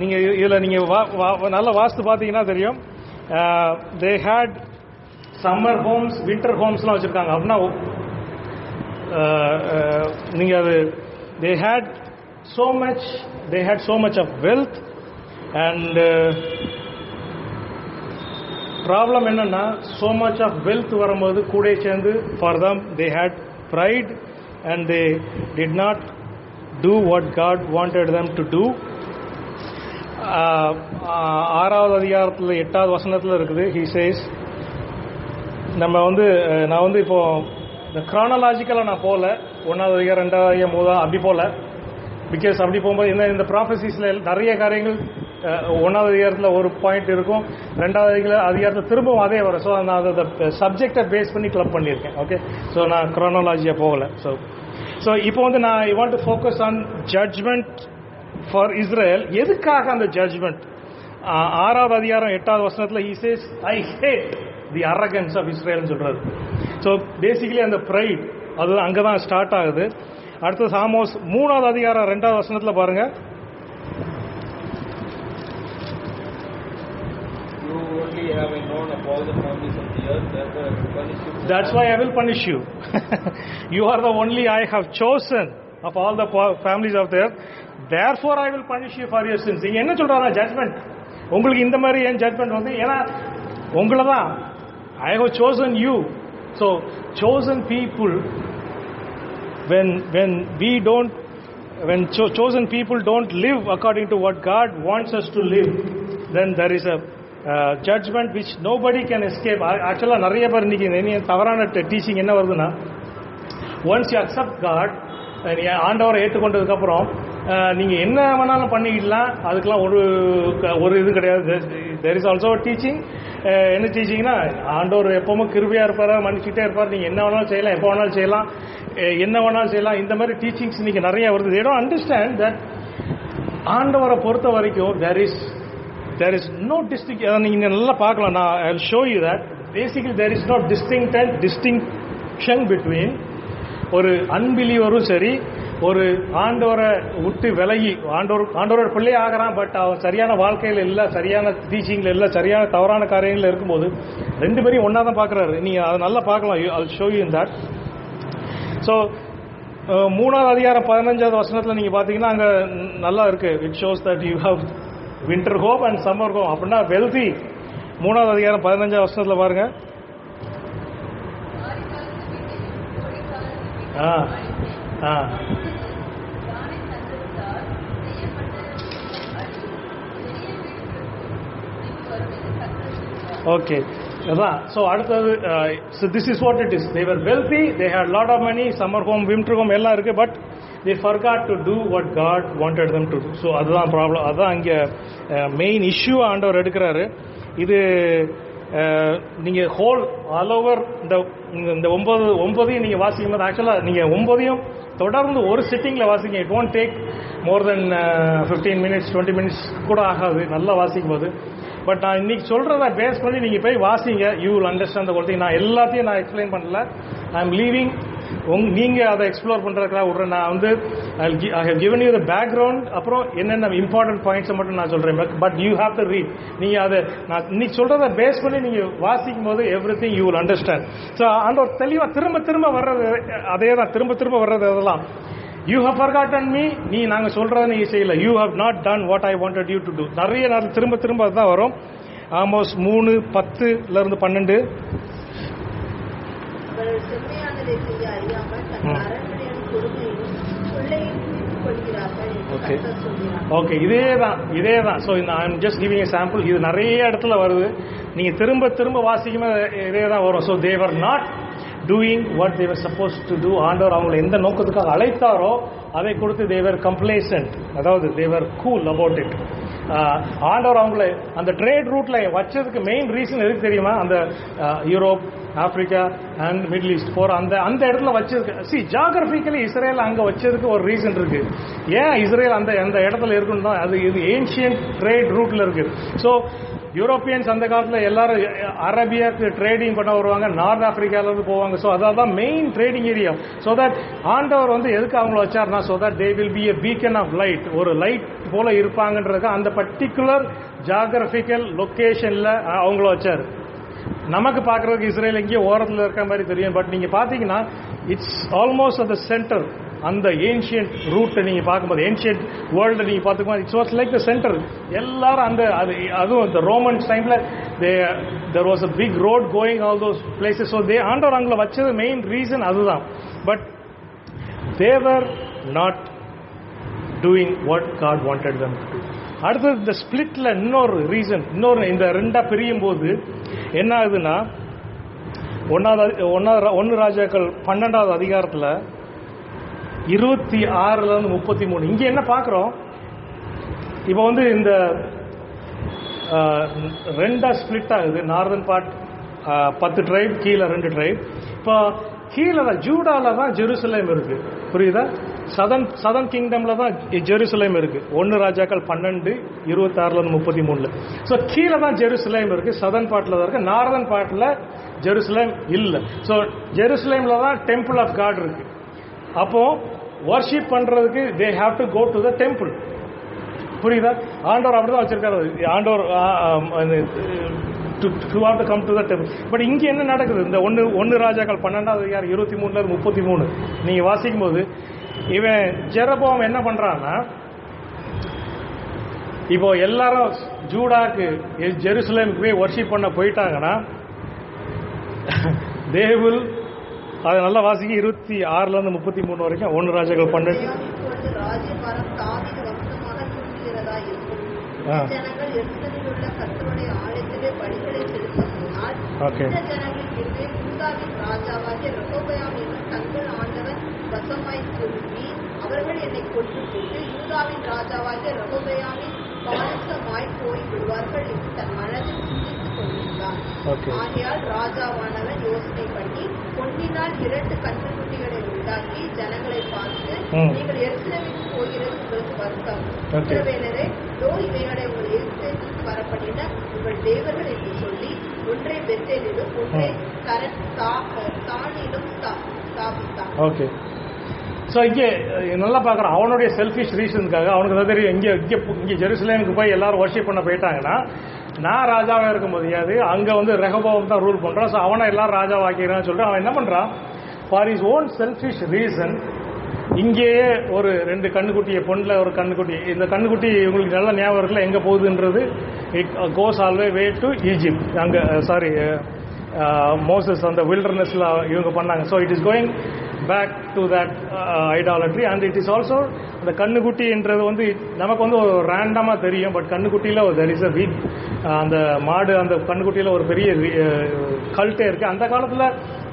S1: நீங்கள் இதில் நீங்கள் நல்லா வாஸ்து பார்த்தீங்கன்னா தெரியும். They had summer homes, winter ஹோம்ஸ்லாம் வச்சுருக்காங்க. அப்படின்னா நீங்கள் அது they had so much of wealth and problem என்னன்னா, so much of wealth வரும்போது கூட சேர்ந்து for them they had pride and they did not do what God wanted them to do. 6வது அதிகாரத்தில் 8வது வசனத்தில் இருக்குது. he says, நம்ம நான் இப்போ இந்த கிரானலாஜிக்கலாக நான் போகல, 1வது அதிகாரம் 2வது அதிகாரம் 3வது அப்படி போகல. பிகாஸ் அப்படி போகும்போது இந்த ப்ராஃபஸிஸில் நிறைய காரியங்கள் 1வது அதிகாரத்தில் ஒரு பாயிண்ட் இருக்கும், 2வது அதிகாரத்தில் திரும்பவும் அதே வரும். ஸோ நான் அதை சப்ஜெக்டை பேஸ் பண்ணி கிளப் பண்ணியிருக்கேன். ஓகே, ஸோ நான் கிரானலாஜியாக போகலை. ஸோ இப்போ நான் I want to focus on judgement for Israel. எதுக்காக அந்த ஜட்ஜ்மெண்ட்? 6வது அதிகாரம் 8வது வசனத்தில் he says I hate the arrogance of Israel சொல்றாரு. ஸோ பேசிக்கலி அந்த ப்ரைட் அது அங்கே தான் ஸ்டார்ட் ஆகுது. அடுத்தது ஆமோஸ் 3வது அதிகாரம் 2வது வசனத்தில் பாருங்க. That's why I will punish you. You are the only I have chosen of all the families of the earth. Therefore I will punish you for your sins. இங்க என்ன சொல்றாங்க? ஜட்ஜ்மெண்ட். உங்களுக்கு இந்த மாதிரி ஏன் ஜட்ஜ்மெண்ட் ஏன்னா உங்களை தான் I have chosen you. So chosen people, when chosen people don't live according to what God wants us to live, then there is a judgment which nobody can escape. Actually நிறைய பேர் இன்னைக்கு தவறான teaching என்ன வருதுன்னா, once you accept God, ஆண்டவரை ஏற்றுக்கொண்டதுக்கப்புறம் நீங்கள் என்ன வேணாலும் பண்ணிக்கலாம், அதுக்கெல்லாம் ஒரு இது கிடையாது. there is also a teaching. என்ன டீச்சிங்னா, ஆண்டவர் எப்பவுமே கிருபையாக இருப்பார், மன்னிச்சுட்டே இருப்பார், நீங்கள் என்ன வேணாலும் செய்யலாம், எப்போ வேணாலும் செய்யலாம், என்ன வேணாலும் செய்யலாம். இந்த மாதிரி டீச்சிங்ஸ் இன்னைக்கு நிறைய வருது. they don't understand that ஆண்டவரை பொறுத்த வரைக்கும் there is no distinct. நீங்கள் நல்லா பார்க்கலாம். நான் I will show you that basically there is no distinction between ஒரு அன்பிலீவரும் சரி, ஒரு ஆண்டவரை விட்டு விலகி ஆண்டவரோட பிள்ளை ஆகிறான், பட் அவன் சரியான வாழ்க்கையில் இல்லை, சரியான டீச்சிங்கில் இல்லை, சரியான தவறான காரியங்களில் இருக்கும்போது ரெண்டு பேரையும் ஒன்றா தான் பார்க்குறாரு. நீங்கள் அதை நல்லா பார்க்கலாம். I'll show you in that. So 3வது அதிகாரம் 15வது வசனத்தில் நீங்கள் பார்த்தீங்கன்னா அங்கே நல்லா இருக்குது. It shows that you have winter hope and summer hope. அப்படின்னா வெல்தி. 3வது அதிகாரம் 15வது வசனத்தில் பாருங்கள். ஓகே, அதான். ஸோ அடுத்தது, so this is what it is. They were wealthy, they had lot of money, summer home, winter home எல்லாம் இருக்குது. But they forgot to do what God wanted them to do. So அதுதான் problem. அதுதான் இங்கே main issue ஆண்டவர் எடுக்கிறாரு. இது நீங்கள் whole all over இந்த ஒன்பதையும் நீங்கள் வாசிக்கும் போது, ஆக்சுவலாக நீங்கள் 9ஐயும் தொடர்ந்து ஒரு சிட்டிங்கில் வாசிங்க. It won't take more then 15 minutes 20 minutes கூட ஆகாது நல்லா வாசிக்கும் போது. பட் நான் இன்னைக்கு சொல்கிறத பேஸ் பண்ணி நீங்கள் போய் வாசிங்க. You will understand the whole thing. நான் எல்லாத்தையும் நான் எக்ஸ்பிளைன் பண்ணல. ஐ எம் லீவிங் நீங்கள் அதை எக்ஸ்ப்ளோர் பண்ணுறதுக்காக விட்றேன். நான் வந்து I have given you the background, அப்புறம் என்னென்ன இம்பார்ட்டன்ட் பாயிண்ட்ஸை மட்டும் நான் சொல்கிறேன். But you have to read. நீங்கள் அதை நான் இன்னைக்கு சொல்கிறத பேஸ் பண்ணி நீங்கள் வாசிக்கும் போது every thing you will understand. So ஆண்டவர் தெளிவாக திரும்ப வர்றது அதே தான், திரும்ப வர்றது அதெல்லாம். யூ ஹவ் ஃபர்காட்டன் மீ, நாங்கள் சொல்கிறத நீங்கள் செய்யலை. You have not done what I wanted you to do. நிறைய நேரம் திரும்ப அதுதான் வரும். ஆல்மோஸ்ட் 3:10-12. ஓகே, இதே தான். So I am just giving a sample. இது நிறைய இடத்துல வருது. நீங்கள் திரும்ப வாசிக்கும்போது இதே தான் வரும். So they were not doing what they were suppose to do. ஆண்டவர் அவங்களை எந்த நோக்கத்துக்காக அழைத்தாரோ அதை கொடுத்து தே வர் கம்ப்ளேசன்ட், அதாவது தே வர் கூல் அபவுட் இட். ஆண்டவர் அவங்களை அந்த ட்ரேட் ரூட்ல வச்சதுக்கு மெயின் ரீசன் எதுக்கு தெரியுமா? அந்த Europe, Africa and Middle East போற அந்த இடத்துல வச்சதுக்கு, ஜியோகிராபிக்கலி இஸ்ரேல் அங்க வச்சதுக்கு ஒரு ரீசன் இருக்கு. ஏன் இஸ்ரேல் அந்த இடத்துல இருக்குன்னு தான், அது இது ஏன்ஷியன்ட் ட்ரேட் ரூட்ல இருக்கு. ஸோ யூரோப்பியன்ஸ் அந்த காலத்தில் எல்லாரும் அரேபியாவுக்கு ட்ரேடிங் பண்ண வருவாங்க, நார்த் ஆப்பிரிக்காவிலேருந்து போவாங்க. ஸோ அதான் main trading area. So that ஆண்டவர் வந்து எதுக்கு அவங்கள வச்சார்னா, so that they will be a beacon of light, ஒரு லைட் போல இருப்பாங்கன்றதுக்கு அந்த பர்டிகுலர் ஜியோகிராபிக்கல் லொக்கேஷனில் அவங்கள வச்சார். நமக்கு பார்க்குறதுக்கு இஸ்ரேல் எங்கேயோ ஓரத்தில் இருக்கிற மாதிரி தெரியும். பட் நீங்கள் பார்த்தீங்கன்னா it's almost at the centre. அந்த ஏன்ஷியன்ட் ரூட்டை நீங்கள் பார்க்கும்போது, ஏன்ஷியன்ட் வேர்ல்டை நீங்கள் பார்த்துக்கும்போது it's was like the centre. எல்லாரும் அதுவும் இந்த ரோமன்ஸ் டைமில் there was a big road going all those places. So ஆண்டவர் அங்கே வச்சது மெயின் ரீசன் அதுதான். But they were not doing what God wanted them to do. அடுத்தது இந்த ஸ்பிளிட்ல இன்னொரு ரீசன், இந்த ரெண்டா பிரியும் போது என்ன ஆகுதுன்னா, 1 ராஜாக்கள் 12வது அதிகாரத்தில் 26-33 இங்க என்ன பார்க்கிறோம்? இப்போ வந்து இந்த ரெண்டா ஸ்பிளிட் ஆகுது. நார்தன் பார்ட் 10 ட்ரைப், கீழே 2 ட்ரைப். இப்போ கீழே ஜூடால தான் ஜெருசலேம் இருக்கு, புரியுதா? சதன் கிங்டம்ல தான் ஜெருசலேம் இருக்கு. 1 ராஜாக்கள் 12:26-33. ஸோ கீழே தான் ஜெருசலேம் இருக்கு, சதன் பார்ட்ல தான் இருக்கு. நார்தன் பார்ட்ல ஜெருசலேம் இல்லை. ஸோ ஜெருசலேம்ல தான் டெம்பிள் ஆஃப் காட் இருக்கு. அப்போ வர்ஷிப் பண்றதுக்கு they have to go to the temple, புரியுதா? ஆண்டவர் அப்படிதான் வச்சிருக்காரு. ஆண்டவர் to have to come to the temple. But இங்க என்ன நடக்குது? இந்த 1 ராஜாக்கள் 12வது அதிகாரம் 23-33 நீங்க வாசிக்கும் போது, இவன் ஜெரபாம் என்ன பண்றான்னா, இப்போ எல்லாரும் ஜூடாக்கு ஜெருசலேமுக்கு போய் வர்ஷிப் பண்ண போயிட்டாங்கன்னா, they will, அதை நல்லா வாசிக்க 26-33 வரைக்கும். 1 ராஜாக்கள் 12. ஓகே,
S3: அவர்கள் என்னை கொண்டு போட்டு யூதாவின் ராஜாவாகிய ரெகொபெயாமின் பாரசமாய் போய் விடுவார்கள் என்று தன் மனதில் சிந்தித்துக் கொண்டிருந்தார். ஆகையால் ராஜாவானவன் யோசனை பண்ணி பொன்னினால் 2 கன்றுக்குட்டிகளை உண்டாக்கி ஜனங்களை பார்த்து, நீங்கள் எருசலேமுக்கு போகிறது உங்களுக்கு வருத்தம். இஸ்ரவேலரே, இவைகளை உங்கள் எருசலேமுக்கு வரப்படின உங்கள் தேவர்கள் என்று சொல்லி, ஒன்றை பெத்தேலிலும் ஒன்றை தானிலும் ஸ்தாபித்தான்.
S1: ஓகே, ஸோ இங்கே நல்லா பார்க்குறான். அவனுடைய செல்ஃபிஷ் ரீசனுக்காக அவனுக்கு தான் தெரியும், இங்கே ஜெருசலேமுக்கு போய் எல்லாரும் வர்ஷிப் பண்ண போயிட்டாங்கன்னா நான் ராஜாவாக இருக்க முடியாது, அங்கே வந்து ரெகோபோவாம் தான் ரூல் பண்ணுறான். ஸோ அவனை எல்லாரும் ராஜாவாக்கிறான்னு சொல்லிட்டு அவன் என்ன பண்ணுறான், for is own selfish reason இங்கேயே ஒரு 2 கண்ணுக்குட்டியை, பொண்ணில் ஒரு கண்ணுக்குட்டி. இந்த கண்ணுக்குட்டி உங்களுக்கு நல்ல ஞாபகம் இருக்குல்ல எங்கே போகுதுன்றது? It goes always way to Egypt. அங்கே மோசஸ் அந்த வில்டர்னஸ்ல இவங்க பண்ணாங்க. So it is going back to that idolatry. And it is also அந்த கண்ணுக்குட்டின்றது வந்து நமக்கு வந்து ஒரு ரேண்டமாக தெரியும், பட் கண்ணுக்குட்டியில் தெர் இஸ் அ வீக், அந்த மாடு அந்த கண்ணுக்குட்டியில் ஒரு பெரிய கல்ட்டே இருக்குது. அந்த காலத்தில்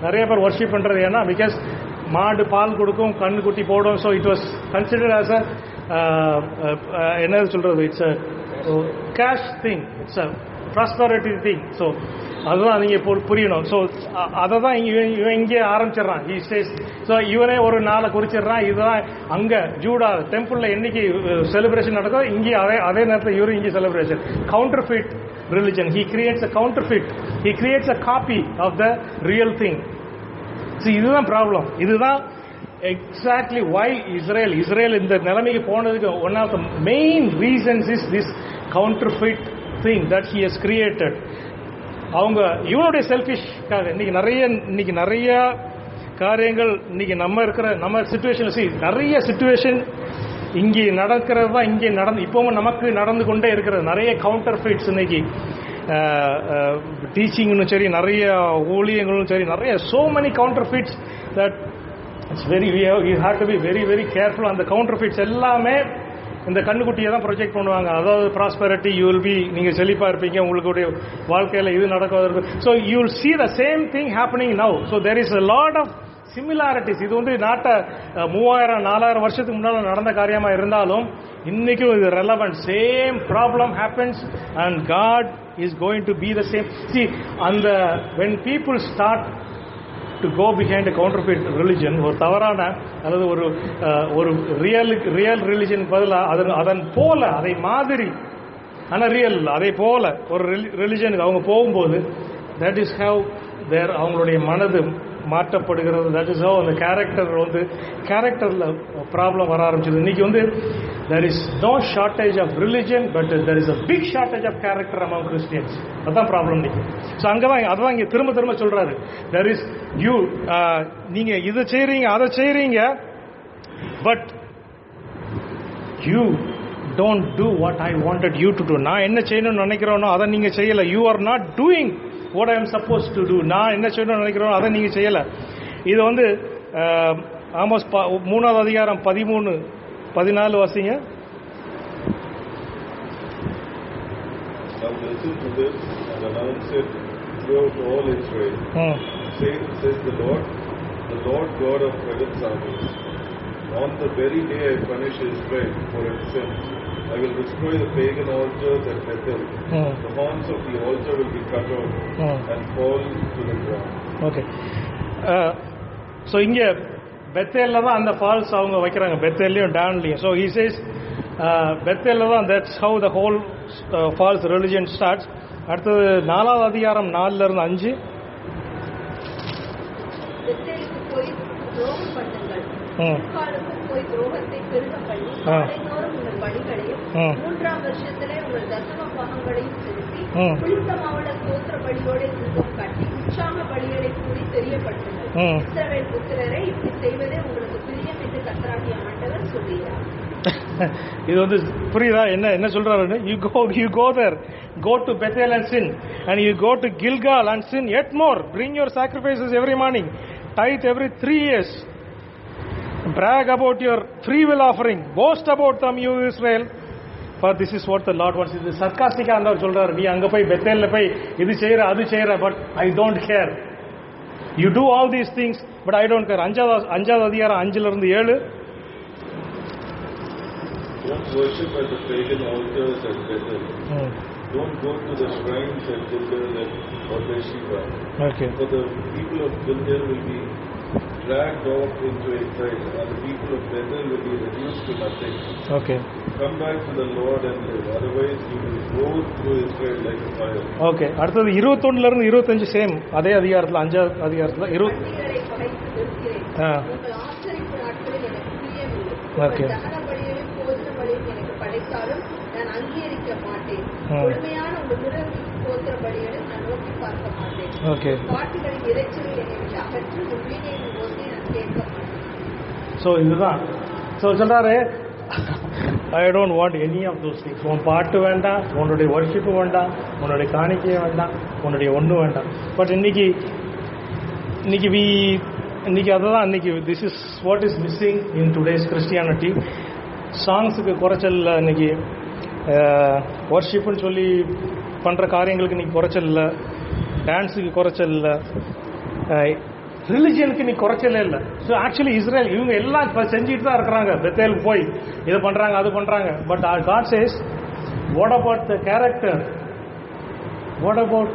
S1: நிறைய பேர் ஒர்ஷிப் பண்ணுறது ஏன்னா பிகாஸ் மாடு பால் கொடுக்கும், கண்ணுக்குட்டி போடும். So it was considered as a என்ன சொல்கிறது, it's a cash thing, it's a prosperity thing. So அதுதான் நீங்கள் புரியணும். ஸோ அதை தான் இவன் இங்கே ஆரம்பிச்சிடறான். He stay. ஸோ இவனே ஒரு நாளை குறிச்சிடுறான். இதுதான் அங்கே ஜூடா டெம்பிளில் என்னைக்கு செலிப்ரேஷன் நடக்கும், இங்கே அதே நேரத்தில் இவரும் இங்கே celebration. Counterfeit religion. He creates a counterfeit, he creates a copy of the real thing. So இதுதான் ப்ராப்ளம். இதுதான் எக்ஸாக்ட்லி வை இஸ்ரேல் இந்த நிலைமைக்கு போனதுக்கு one of the main reasons is this counterfeit thing that he has created. அவங்க இவனுடைய செல்ஃபிஷ்காக இன்னைக்கு நிறைய காரியங்கள் இன்னைக்கு நம்ம சிச்சுவேஷன் நிறைய சிச்சுவேஷன் இங்கே நடக்கிறது தான் இங்கே இப்பவும் நமக்கு நடந்து கொண்டே இருக்கிறது. நிறைய கவுண்டர்ஃபிட்ஸ் இன்னைக்கு டீச்சிங்கும் சரி, நிறைய ஊழியங்களும் சரி, நிறைய so many counterfeits that it's you have to be very very careful. அந்த counterfeits எல்லாமே இந்த கண்ணுக்குட்டியை தான் ப்ரொஜெக்ட் பண்ணுவாங்க. அதாவது ப்ராஸ்பரிட்டி, யூ வில் பி, நீங்கள் செழிப்பாக இருப்பீங்க, உங்களுடைய வாழ்க்கையில் இது நடக்கும். So you will see the same thing happening now. So there is a lot of similarities. இது வந்து நாட்டை 3000-4000 வருஷத்துக்கு முன்னால் நடந்த காரியமாக இருந்தாலும் இன்னைக்கும் இது relevant. Same problem happens and God is going to be the same. See, அந்த when people start to go behind a counterfeit religion, ஒரு தவறான அல்லது ஒரு ரியல் ரிலிஜன் பதிலாக அதன் போல அதை மாதிரி ஆனால் ரியல் அதை போல ஒரு ரிலிஜனுக்கு அவங்க போகும்போது தட் இஸ் ஹவ் தேர் அவங்களுடைய மனது மாற்றப்படுகிறது. தட் இஸ் ஹவ் அந்த கேரக்டரில் ப்ராப்ளம் வர ஆரம்பிச்சது. இன்னைக்கு வந்து there is no shortage of religion, but there is a big shortage of character among Christians. அதான் ப்ராப்ளம் இன்னைக்கு. ஸோ அதான் இங்கே திரும்ப சொல்றாரு, there is you, நீங்க இதை செய்றீங்க அதை செய்றீங்க, but you don't do what I wanted you to do. நான் என்ன செய்யணும்னு நினைக்கிறேனோ அதை நீங்க செய்யல. You are not doing what I am supposed to do. நான் என்ன செய்யணும்னு நினைக்கிறேனோ அதை நீங்க செய்யல. இது வந்து ஆமோஸ் 3வது அதிகாரம் 13-14 வாசிங்க.
S2: Now listen to this and announce it throughout all Israel. Says the Lord God of heaven's armies, on the very day I punish Israel for its sins, I will destroy the pagan altars at Bethel. The horns of the altar will be cut off and fall to the ground.
S1: Okay. So இங்க பெத்தேல்ல தான் அந்த false அவங்க வைக்கிறாங்க, பெத்தேல்லையும் டான்லையும். So he says பெத்தேல்ல தான் that's how the whole false religion starts. அடுத்தது 4வது அதிகாரம் 4-5.
S3: போய் துரோகத்தை பெருக பண்ணி காலைதோறும் உங்கள் பலிகளையும் 3ஆம் வருஷத்திலே உங்கள் தசம பாகங்களையும் செலுத்தி புளித்த மாவுள்ள ஸ்தோத்திர பலியோட தூபம் காட்டி உற்சாக பலிகளை கூறி தெரியப்படுத்துங்கள். இஸ்ரவேல் புத்திரரை இப்படி செய்வதே உங்களுக்கு பிரியம் என்று கர்த்தராகிய ஆண்டவர் சொல்கிறார்.
S1: இது வந்து புரியுதா என்ன சொல்றாரு? You go there, go to Bethel and sin, and you go to Gilgal and sin yet more. Bring your sacrifices every morning, tithe every 3 years. Brag about your free will offering, boast about them, you Israel, for this is what the Lord wants. இது சர்க்காஸ்டிக்கா ஆண்டவர் சொல்றாரு, நீ அங்க போய் பெத்தேல்ல போய் இது செய்யற அது செய்யற, but I don't care. You do all these things, but I don't care. 5வது அதிகாரம் 5-7.
S2: Don't worship at the pagan altars at Bethel. Don't go to the shrines at Gilgal or Beersheba.
S1: Okay.
S2: For the people of Gilgal will be dragged off into exile, and the people of Bethel will be reduced to nothing.
S1: Okay.
S2: Come back to the Lord and live, otherwise you will go through Israel like a fire.
S1: Okay. அடுத்தது 21-25 same அதே அதிகாரத்தில் 5வது அதிகாரத்தில்
S3: பண்டிகைகளை பகைத்து வெறுக்கிறேன். உங்கள் ஆசரிப்பு நாட்களில் எனக்கு பிரியமில்லை. உங்கள் தகன பலிகளையும் போஜன பலியும் எனக்கு படைத்தாலும் நான் அங்கீகரிக்க மாட்டேன். முழுமையான உங்கள் விரோதி ஸ்தோத்திர பலிகளை நான் நோக்கி பார்க்க மாட்டேன்.
S1: Okay.
S3: பாட்டுகளின் இறைச்சலை என்னை விட்டு அகற்றி உங்கள் வீணையின் ஓசையை நான் கேட்க மாட்டேன்.
S1: ஸோ இதுதான் சொல்றாரு, I don't want any of those things. உன் பாட்டு வேண்டாம், உன்னுடைய ஒர்ஷிப்பு வேண்டாம், உன்னுடைய காணிக்கையை வேண்டாம், உன்னுடைய ஒன்றும் வேண்டாம். பட் இன்னைக்கு இன்றைக்கி அதுதான் இன்றைக்கி this is what is missing in today's Christianity. சாங்ஸுக்கு குறைச்சல் இல்லை, இன்றைக்கி வர்ஷிப்புன்னு சொல்லி பண்ணுற காரியங்களுக்கு இன்றைக்கி குறைச்சல் இல்லை, டான்ஸுக்கு குறைச்சல் இல்லை, ரிலிஜியனுக்கு இன்னைக்கு குறைச்சலே இல்லை. ஸோ ஆக்சுவலி இஸ்ரேல் இவங்க எல்லாம் இப்போ செஞ்சுட்டு தான் இருக்கிறாங்க. பெத்தேலுக்கு போய் இதை பண்ணுறாங்க அது பண்ணுறாங்க. But God says what about the character, what about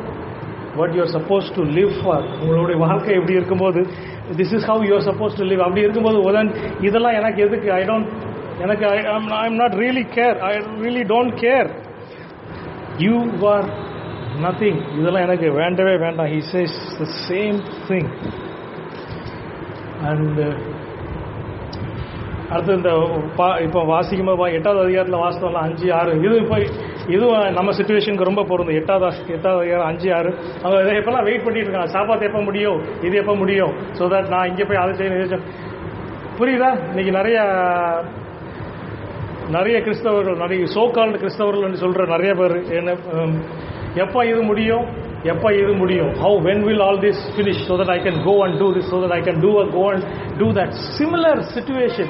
S1: what you're supposed to live for. உங்களுடைய வாழ்க்கை எப்படி இருக்கும்போது this is how you're supposed to live. அப்படி இருக்கும்போது இதெல்லாம் எனக்கு எதுக்கு, I am not really care, I really don't care, you are nothing, இதெல்லாம் எனக்கு வேண்டவே வேண்டாம். He says the same thing. And அடுத்து இந்த இப்போ வாசிக்கும்போது 8வது அதிகாரத்தில் வாசித்தோம்ல 5-6, இதுவும் நம்ம சுச்சுவேஷனுக்கு ரொம்ப பொருந்தும். 8வது அதிகாரம் 5-6 அவங்க எப்பெல்லாம் வெயிட் பண்ணிட்டு இருக்காங்க, சாப்பாத்து எப்போ முடியும், இது எப்போ முடியும், ஸோ தட் நான் இங்கே போய் அதை செய்யணும். புரியுதா? இன்னைக்கு நிறைய கிறிஸ்தவர்கள், நிறைய சோகால்டு கிறிஸ்தவர்கள் சொல்கிற நிறைய பேர் என்ன, எப்போ இது முடியும், how, when will all this finish so that I can go and do this, so that I can go and do that. Similar situation.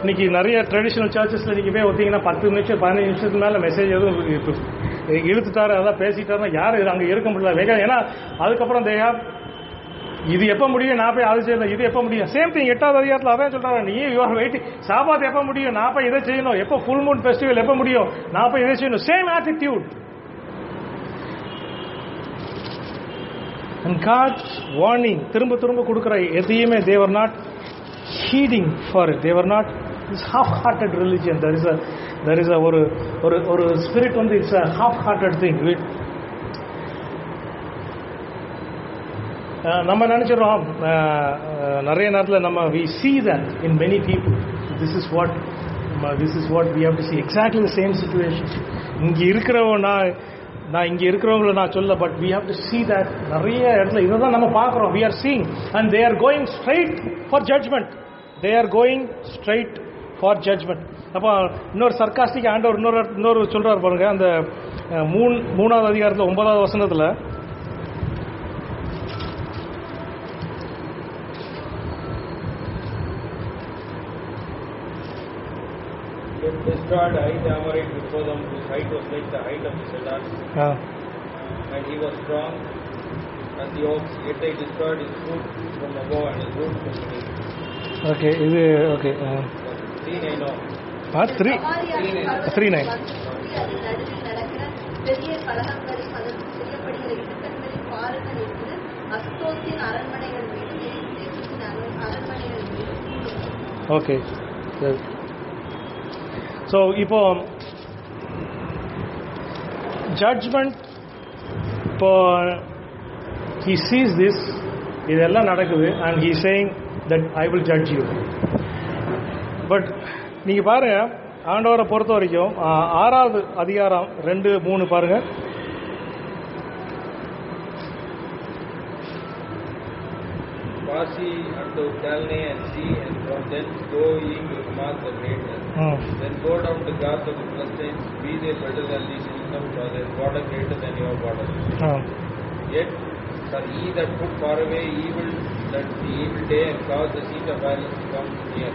S1: இன்னைக்கு நிறைய ட்ரெடிஷனல் சர்ச்சஸில் நீங்கள் போய் ஒத்திங்கன்னா 10 நிமிஷம் 15 நிமிஷத்துக்கு மேலே மெசேஜ் எதுவும் இழுத்துட்டாரு அதான் பேசிட்டாருன்னா யாரும் அங்கே இருக்க முடியல. ஏன்னா அதுக்கப்புறம் இது எப்போ முடியும், நான் போய் அதை செய்யணும், இது எப்போ முடியும். சேம் திங் 8வது அதிகாரத்தில் அதான் சொல்கிறாங்க, நீ யூஆர் வெயிட்டிங், சாபாத் எப்போ முடியும், நான் போய் இதை செய்யணும், எப்போ ஃபுல் மூன் ஃபெஸ்டிவல் எப்போ முடியும், நான் போய் இதை செய்யணும். Same attitude. And God's warning திரும்ப கொடுக்கிற எதையுமே they were not heeding for it. They were not this half-hearted religion. There is a ஒரு spirit வந்து it's a half-hearted thing. நம்ம நினைச்சிடறோம் நிறைய நேரத்தில் நம்ம we see that in many people. This is what we have to see. Exactly the same situation. இங்கே நான் இங்கே இருக்கிறவங்களை நான் சொல்ல, but we have to see that நிறைய இடத்துல இதை தான் நம்ம பார்க்குறோம். we are seeing and they are going straight for judgment. அப்போ இன்னொரு சர்க்காஸ்டிக் ஆண்டவர் இன்னொரு சொல்கிறார் பாருங்க, அந்த 3வது அதிகாரத்தில் 9வது வசனத்தில்
S4: destroyed the height Amorite before them, whose height was like the height of the cedars, and he was strong as the oaks, yet they destroyed his fruit from above and his root from beneath.
S1: Okay, இது okay.
S4: 3:9.
S1: 3:9.
S3: பெரிய கலகங்களையும் அதற்கு செய்யப்படுகிற இடுக்கண்களின் பாருங்கள் என்று அஸ்தோத்தின் அரண்மனைகள் மீதும் அரண்மனைகள் மீதும்.
S1: ஓகே. ஸோ இப்போ ஜட்ஜ்மெண்ட், இப்போ he sees this, இதெல்லாம் நடக்குது and he is saying that I will judge you. But நீங்கள் பாருங்க, ஆண்டவரை பொறுத்த வரைக்கும் 6வது அதிகாரம் 2-3 பாருங்க.
S4: Pass ye unto Calne and see, and from thence go ye to Hamath the greatness. Then go down to Gath of the Philistines, be they better than these kingdoms, for their border greater than your border. Yet for ye that put far away evil, that the evil day, and cause the seat of violence to come near,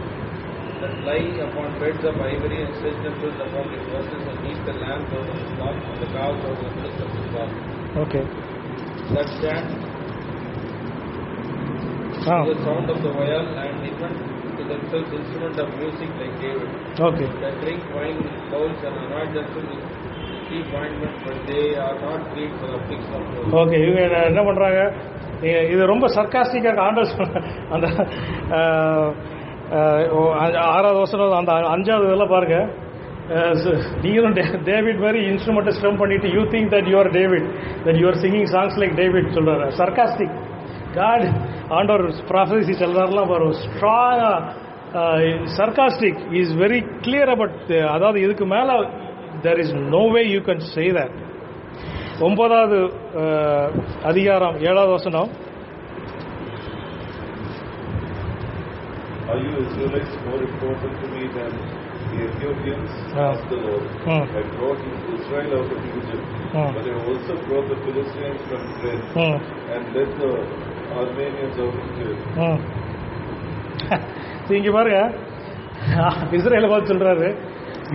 S4: that lie upon beds of ivory, and stretch themselves upon the horses, and eat the lambs out of the flock, and the cows out of the midst of the flock.
S1: Okay.
S4: That stand to the sound of the viol, and invent to themselves instrument of music like David.
S1: Okay.
S4: That drink wine in bowls and anoint themselves with cheap ointment, but they are not freed for the affliction of the world.
S1: Okay, இவங்க என்ன பண்ணுறாங்க, இது ரொம்ப சர்க்காஸ்டிக்காக ஆண்டவர் அந்த 6வது வசனம் அந்த 5வது இதெல்லாம் பாருங்க. நீங்களும் டேவிட் மாதிரி இன்ஸ்ட்ருமெண்ட்டை ஸ்ட்ரம் பண்ணிட்டு you think that you are David, that you are singing songs like David சொல்கிறாரு. சர்க்காஸ்டிக். காட் ஆண்டவர் ப்ராஃபஸி சொல்கிறாருலாம் பாரு, ஸ்ட்ராங்காக sarcastic is very clear about. அதாவது இதுக்கு மேலே there is no way you can say that. 9வது அதிகாரம் 7வது வசனம்.
S2: Are you Israelites more important to me than the Ethiopians? Asked the Lord. I brought Israel out of Egypt, but I also brought the Philistines from Thread, and led the Armenians out here.
S1: இங்க பாருங்க, இஸ்ரேலை பார்த்து சொல்றாரு,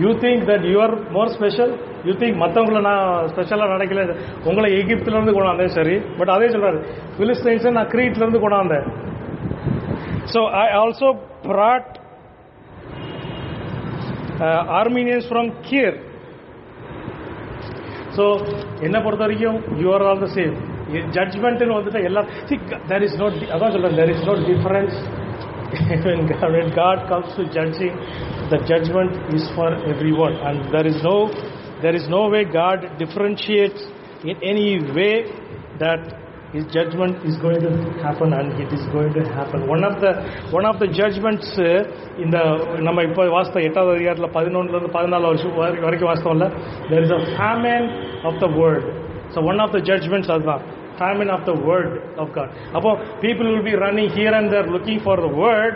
S1: you think that you are more special, you think மற்றவங்களை நான் ஸ்பெஷலாக நினைக்கல, உங்களை எகிப்துலேருந்து கொண்டாந்தேன் சரி, பட் அதே சொல்றாரு பிலிஸ்டைன்ஸை நான் கிரீட்லேருந்து கொண்டாந்தேன். So I also brought Armenians from Kir. So என்னை பொறுத்த வரைக்கும் you are all the same. ஜட்ஜ்மெண்ட்னு வந்துட்டு எல்லாம் there is no, அதான் சொல்றேன், there is no difference when God comes to judging. The judgment is for everyone, and there is no way God differentiates in any way that His judgment is going to happen, and it is going to happen. One of the judgments in the நம்ம இப்போ வாஸ்தவ 8வது அதிகாரத்தில் 11 to 14 வரைக்கும் வாஸ்தவம்ல, there is a famine of the word. So one of the judgments அதுதான் famine of the word of God. அப்போ people will be running here and there looking for the word,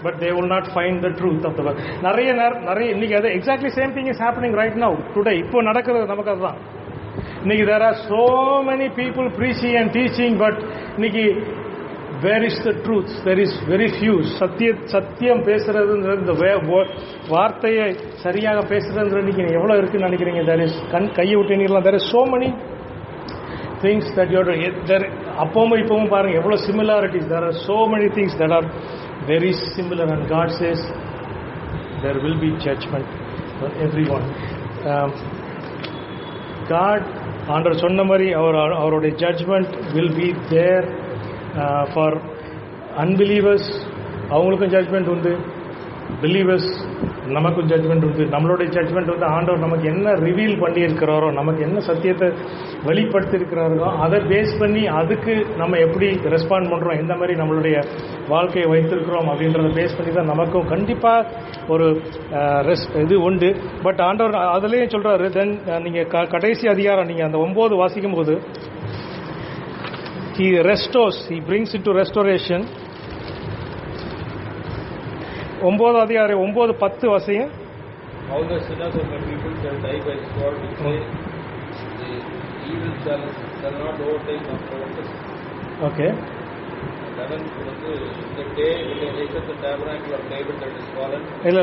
S1: but they will not find the truth of the word. நிறைய இன்னைக்கு அது exactly same thing is happening right now today. இப்போ நடக்கிறது நமக்கு அதுதான். இன்னைக்கு there are so many people preaching and teaching, but இன்னைக்கு where is the truth? There is very few. சத்தியம் பேசுறதுன்ற இந்த வார்த்தையை சரியாக பேசுறதுன்ற இன்னைக்கு எவ்வளவு இருக்குன்னு நினைக்கிறீங்க? there is கையை விட்டீங்களா? there is so many things that you are there. அப்பவும் இப்பவும் பாருங்க எவ்வளவு similarities. there are so many things that are very similar, and God says there will be judgment for everyone. God, ஆண்டவர் சொன்ன மாதிரி அவருடைய judgement will be there for unbelievers. அவங்களுக்கும் judgement உண்டு, பிலீவர்ஸ் நமக்கும் ஜட்ஜ்மெண்ட் உண்டு. நம்மளுடைய ஜட்ஜ்மெண்ட் வந்து ஆண்டவர் நமக்கு என்ன ரிவீல் பண்ணியிருக்கிறாரோ, நமக்கு என்ன சத்தியத்தை வெளிப்படுத்தியிருக்கிறாரோ அதை பேஸ் பண்ணி அதுக்கு நம்ம எப்படி ரெஸ்பாண்ட் பண்ணுறோம், எந்த மாதிரி நம்மளுடைய வாழ்க்கையை வைத்திருக்கிறோம் அப்படின்றத பேஸ் பண்ணி தான் நமக்கும் கண்டிப்பாக ஒரு இது உண்டு. பட் ஆண்டவர் அதுலேயும் சொல்கிறாரு, தென் நீங்கள் கடைசி அதிகாரம் நீங்கள் அந்த 9 வாசிக்கும் போது he restores, he brings into restoration. 9 அதிகாரம் 9-10 வாசிங்க.
S4: All the sinners of my people shall die by the sword, which say the evil shall not overtake or provoke us.
S1: Okay.
S4: 11 வந்து the day when they raise up the tabernacle of David that is fallen.
S1: இல்ல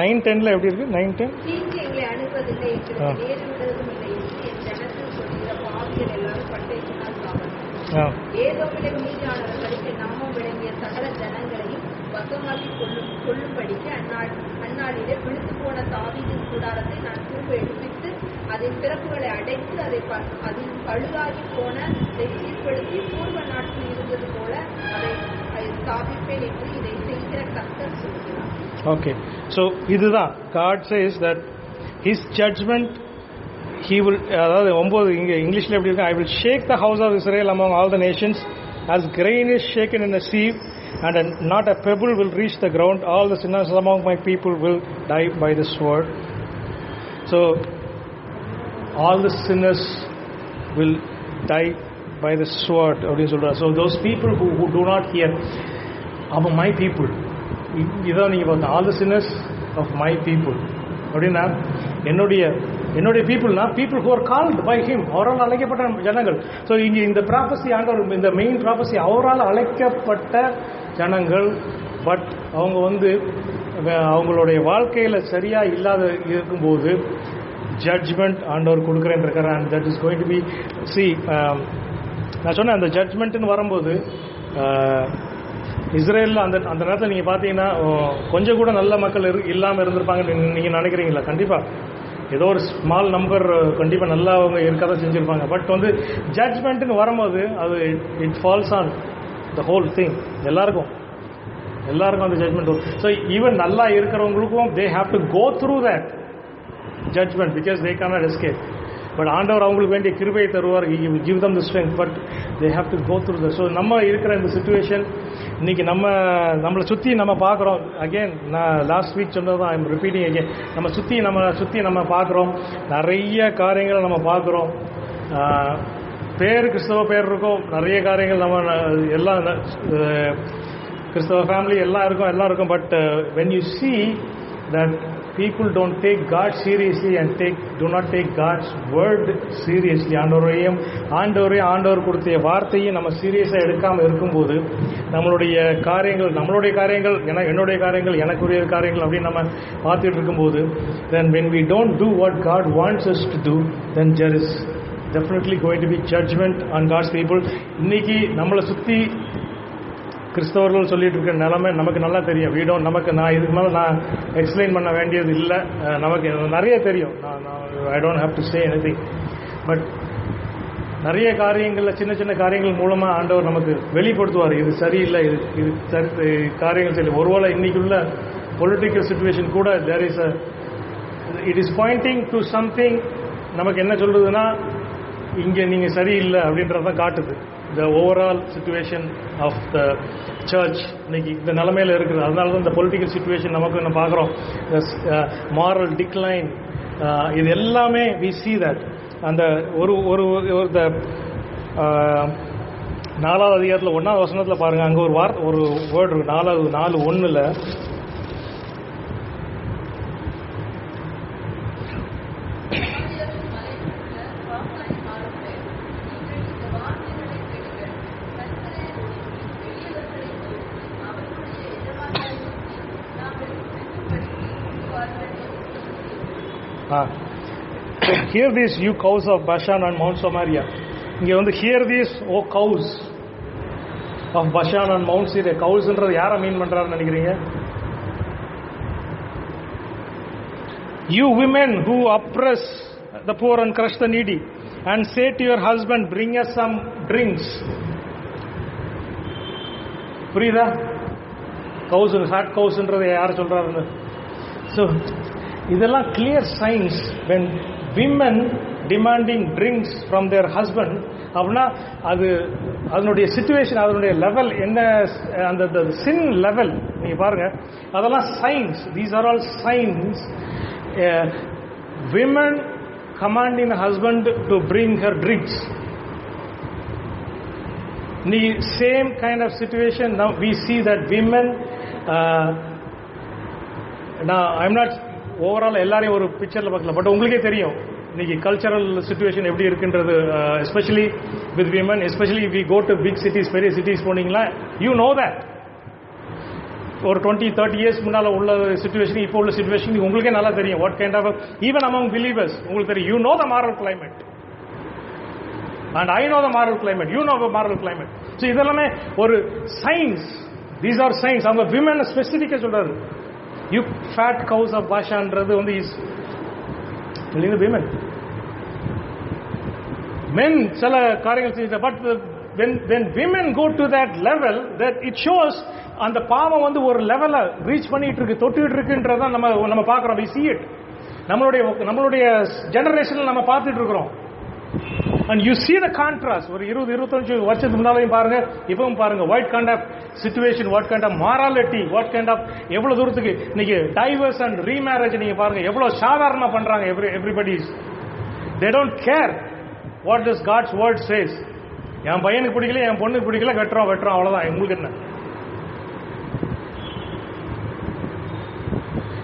S1: 9-10ல எப்படி இருக்கு? 9-10
S3: தீங்கு எங்களை அணுகுவதில்லை என்று நேரிடுவதும் இல்லை என்று என் ஜனத்தில் சொல்கிற பாவிகள் எல்லாரும் பட்டயத்தினால் சாவார்கள். ஏதோமிலே மீதியானவர்களுக்கு நாமம் விளங்கிய சகல ஜனங்களையும் வசமாக்கி கொள்ளும்படிக்கு அந்நாளிலே விழுந்து போன தாவீதின் கூடாரத்தை நான் திரும்ப எடுப்பித்து அதன் திறப்புகளை அடைத்து அதில் பழுதாகி போன அதை சீர்படுத்தி பூர்வ நாட்டில் இருந்தது போல அதை ஸ்தாபிப்பேன் என்று இதை செய்கிற கர்த்தர் சொல்கிறார்.
S1: Okay, so இதுதான் God says that his judgment he will, அதாவது 9 இங்க இங்கிலீஷ்ல எப்படி இருக்கு, I will shake the house of Israel among all the nations as grain is shaken in a sieve, and not a pebble will reach the ground. All the sinners among my people will die by the sword. So all the sinners will die by the sword அப்படின்னு சொல்றாரு. So those people who do not hear, among my people, இதான் நீங்க பார்த்தா all the sinners of my people அப்படின்னா என்னுடைய பீப்புள்னா people who are called by him, அவரால் அழைக்கப்பட்ட ஜனங்கள். ஸோ இங்கே இந்த ப்ராபஸி ஆண்டவர், இந்த மெயின் ப்ராபஸி அவரால் அழைக்கப்பட்ட ஜனங்கள். பட் அவங்க வந்து அவங்களுடைய வாழ்க்கையில் சரியாக இல்லாத இருக்கும்போது ஜட்ஜ்மெண்ட் ஆண்டவர் கொடுக்குறேன்னு இருக்கார். And that is going to be நான் சொன்னேன் அந்த ஜட்ஜ்மெண்ட்டுன்னு வரும்போது இஸ்ரேலில் அந்த நேரத்தில் நீங்கள் பார்த்தீங்கன்னா கொஞ்சம் கூட நல்ல மக்கள் இல்லாமல் இருந்திருப்பாங்கன்னு நீங்கள் நினைக்கிறீங்களா? கண்டிப்பாக ஏதோ ஒரு ஸ்மால் நம்பர் கண்டிப்பாக நல்லா அவங்க இருக்க தான் செஞ்சுருப்பாங்க. பட் வந்து ஜட்ஜ்மெண்ட்டுன்னு வரும்போது அது it falls on the whole thing. எல்லாருக்கும் அந்த ஜட்ஜ்மெண்ட் வரும். ஸோ ஈவன் நல்லா இருக்கிறவங்களுக்கும் they have to go through that judgement because they cannot escape. பட் ஆண்டவர் அவங்களுக்கு வேண்டிய கிருபையை தருவார். he will give them the strength, but they have to go through that. So நம்ம இருக்கிற இந்த சிச்சுவேஷன் இன்னைக்கு நம்மளை சுற்றி நம்ம பார்க்குறோம். அகெயின் நான் லாஸ்ட் வீக் சொன்னதான் ஐ எம் ரிப்பீட்டிங் அகெயின். நம்மளை சுற்றி நம்ம பார்க்குறோம், நிறைய காரியங்களை நம்ம பார்க்குறோம். கிறிஸ்தவ பேர் இருக்கும், நிறைய காரியங்கள் நம்ம எல்லாம் கிறிஸ்தவ ஃபேமிலி எல்லாம் இருக்கும். But when you see that people don't take God seriously and do not take God's word seriously. ஆண்டவர் கொடுத்த வார்த்தையை நம்ம சீரியஸாக எடுக்காமல் இருக்கும்போது நம்மளுடைய காரியங்கள் என்னுடைய காரியங்கள் எனக்குரிய காரியங்கள் அப்படின்னு நம்ம பார்த்துட்டு இருக்கும்போது then when we don't do what God wants us to do, then there is definitely going to be judgment on God's people. இன்னைக்கு நம்மளை சுற்றி கிறிஸ்தவர்கள் சொல்லிட்டு இருக்க நிலைமை நமக்கு நல்லா தெரியும். நான் இதுக்கு மேலே நான் எக்ஸ்பிளைன் பண்ண வேண்டியது இல்லை, நமக்கு நிறைய தெரியும். I don't have to say anything. But நிறைய காரியங்களில் சின்ன சின்ன காரியங்கள் மூலமாக ஆண்டவர் நமக்கு வெளிப்படுத்துவார், இது சரியில்லை, இது காரியங்கள் சரி. ஒருவேளை இன்னைக்குள்ள பொலிட்டிக்கல் சிச்சுவேஷன் கூட it is Poynting to something. நமக்கு என்ன சொல்றதுன்னா, இங்கே நீங்கள் சரியில்லை அப்படின்றதான் காட்டுது. the overall situation of the church இன்னைக்கு இந்த நிலைமையில் இருக்குது. அதனால தான் இந்த பொலிட்டிக்கல் சிச்சுவேஷன் நமக்கு என்ன பார்க்குறோம், moral decline, இது எல்லாமே we see that. அந்த ஒரு 4வது அதிகாரத்தில் 1வது வசனத்தில் பாருங்கள், அங்கே ஒரு வேர்டு இருக்கு. 4:1 hear this you cows of Bashan and Mount Samaria. இங்கே வந்து hear this o cows of Bashan and Mount Syria. கவுஸ்ன்றது யாரை மீன் பண்றாருன்னு நினைக்கிறீங்க? You women who oppress the poor and crush the needy and say to your husband, bring us some drinks. புரியுதா? கவுஸ், fat கவுஸ்ன்றது யார் சொல்றாருன்னு. So இதெல்லாம் clear science when women demanding drinks from their husband. அப்படின்னா அதனுடைய situation, அதனுடைய level என்ன, அந்த சின் level நீங்க பாருங்க, அதெல்லாம் science. These are all science. women commanding the husband to bring her drinks. The same kind of situation now we see that women now I'm not overall எல்லாரையும் ஒரு பிக்சர்ல பார்க்கல, பட் உங்களுக்கே தெரியும் இன்னைக்கு கல்ச்சரல் சிச்சுவேஷன் எப்படி இருக்குன்றது. Especially with women, especially we go to big cities, பெரிய சிட்டிஸ் போனீங்களா, யூ நோ தட். ஒரு 20-30 இயர்ஸ் முன்னால் உள்ள சிச்சுவேஷன் இப்போ உள்ள சிச்சுவேஷன் உங்களுக்கே நல்லா தெரியும். What kind of even among believers உங்களுக்கு தெரியும். You know the moral climate and I know the moral climate, you know the moral climate. So இதெல்லாமே ஒரு சயின்ஸ். These are science. அவங்க விமன் ஸ்பெசிஃபிக்காக சொல்றாரு. யூ ஃபேட் கவுஸ் ஆஃப் பாஷான்றது வந்து is women. Men சில காரியங்கள் செஞ்சு, but when women go to that level, that it shows அந்த பாவம் வந்து ஒரு லெவலை ரீச் பண்ணிட்டு இருக்கு, தொட்டுட்டு இருக்குன்றத நம்ம பார்க்குறோம். we see it. நம்மளுடைய ஜெனரேஷனில் நம்ம பார்த்துட்டு இருக்கிறோம். and you see the contrast. ஒரு 20-25 வருஷத்துக்கு முன்னாலையும் பாருங்க, இப்பவும் பாருங்க. what kind of situation, what kind of morality, what kind of எவ்வளவு தூரத்துக்கு இன்னைக்கு டைவர்ஸ் அண்ட் ரீமேரேஜ் நீங்க பாருங்க எவ்வளவு சாதாரணமா பண்றாங்க. everybody they don't care what does God's word says. என் பையனுக்கு பிடிக்கல, என் பொண்ணுக்கு பிடிக்கல, வெட்டுறோம் அவ்வளவுதான். உங்களுக்கு என்ன?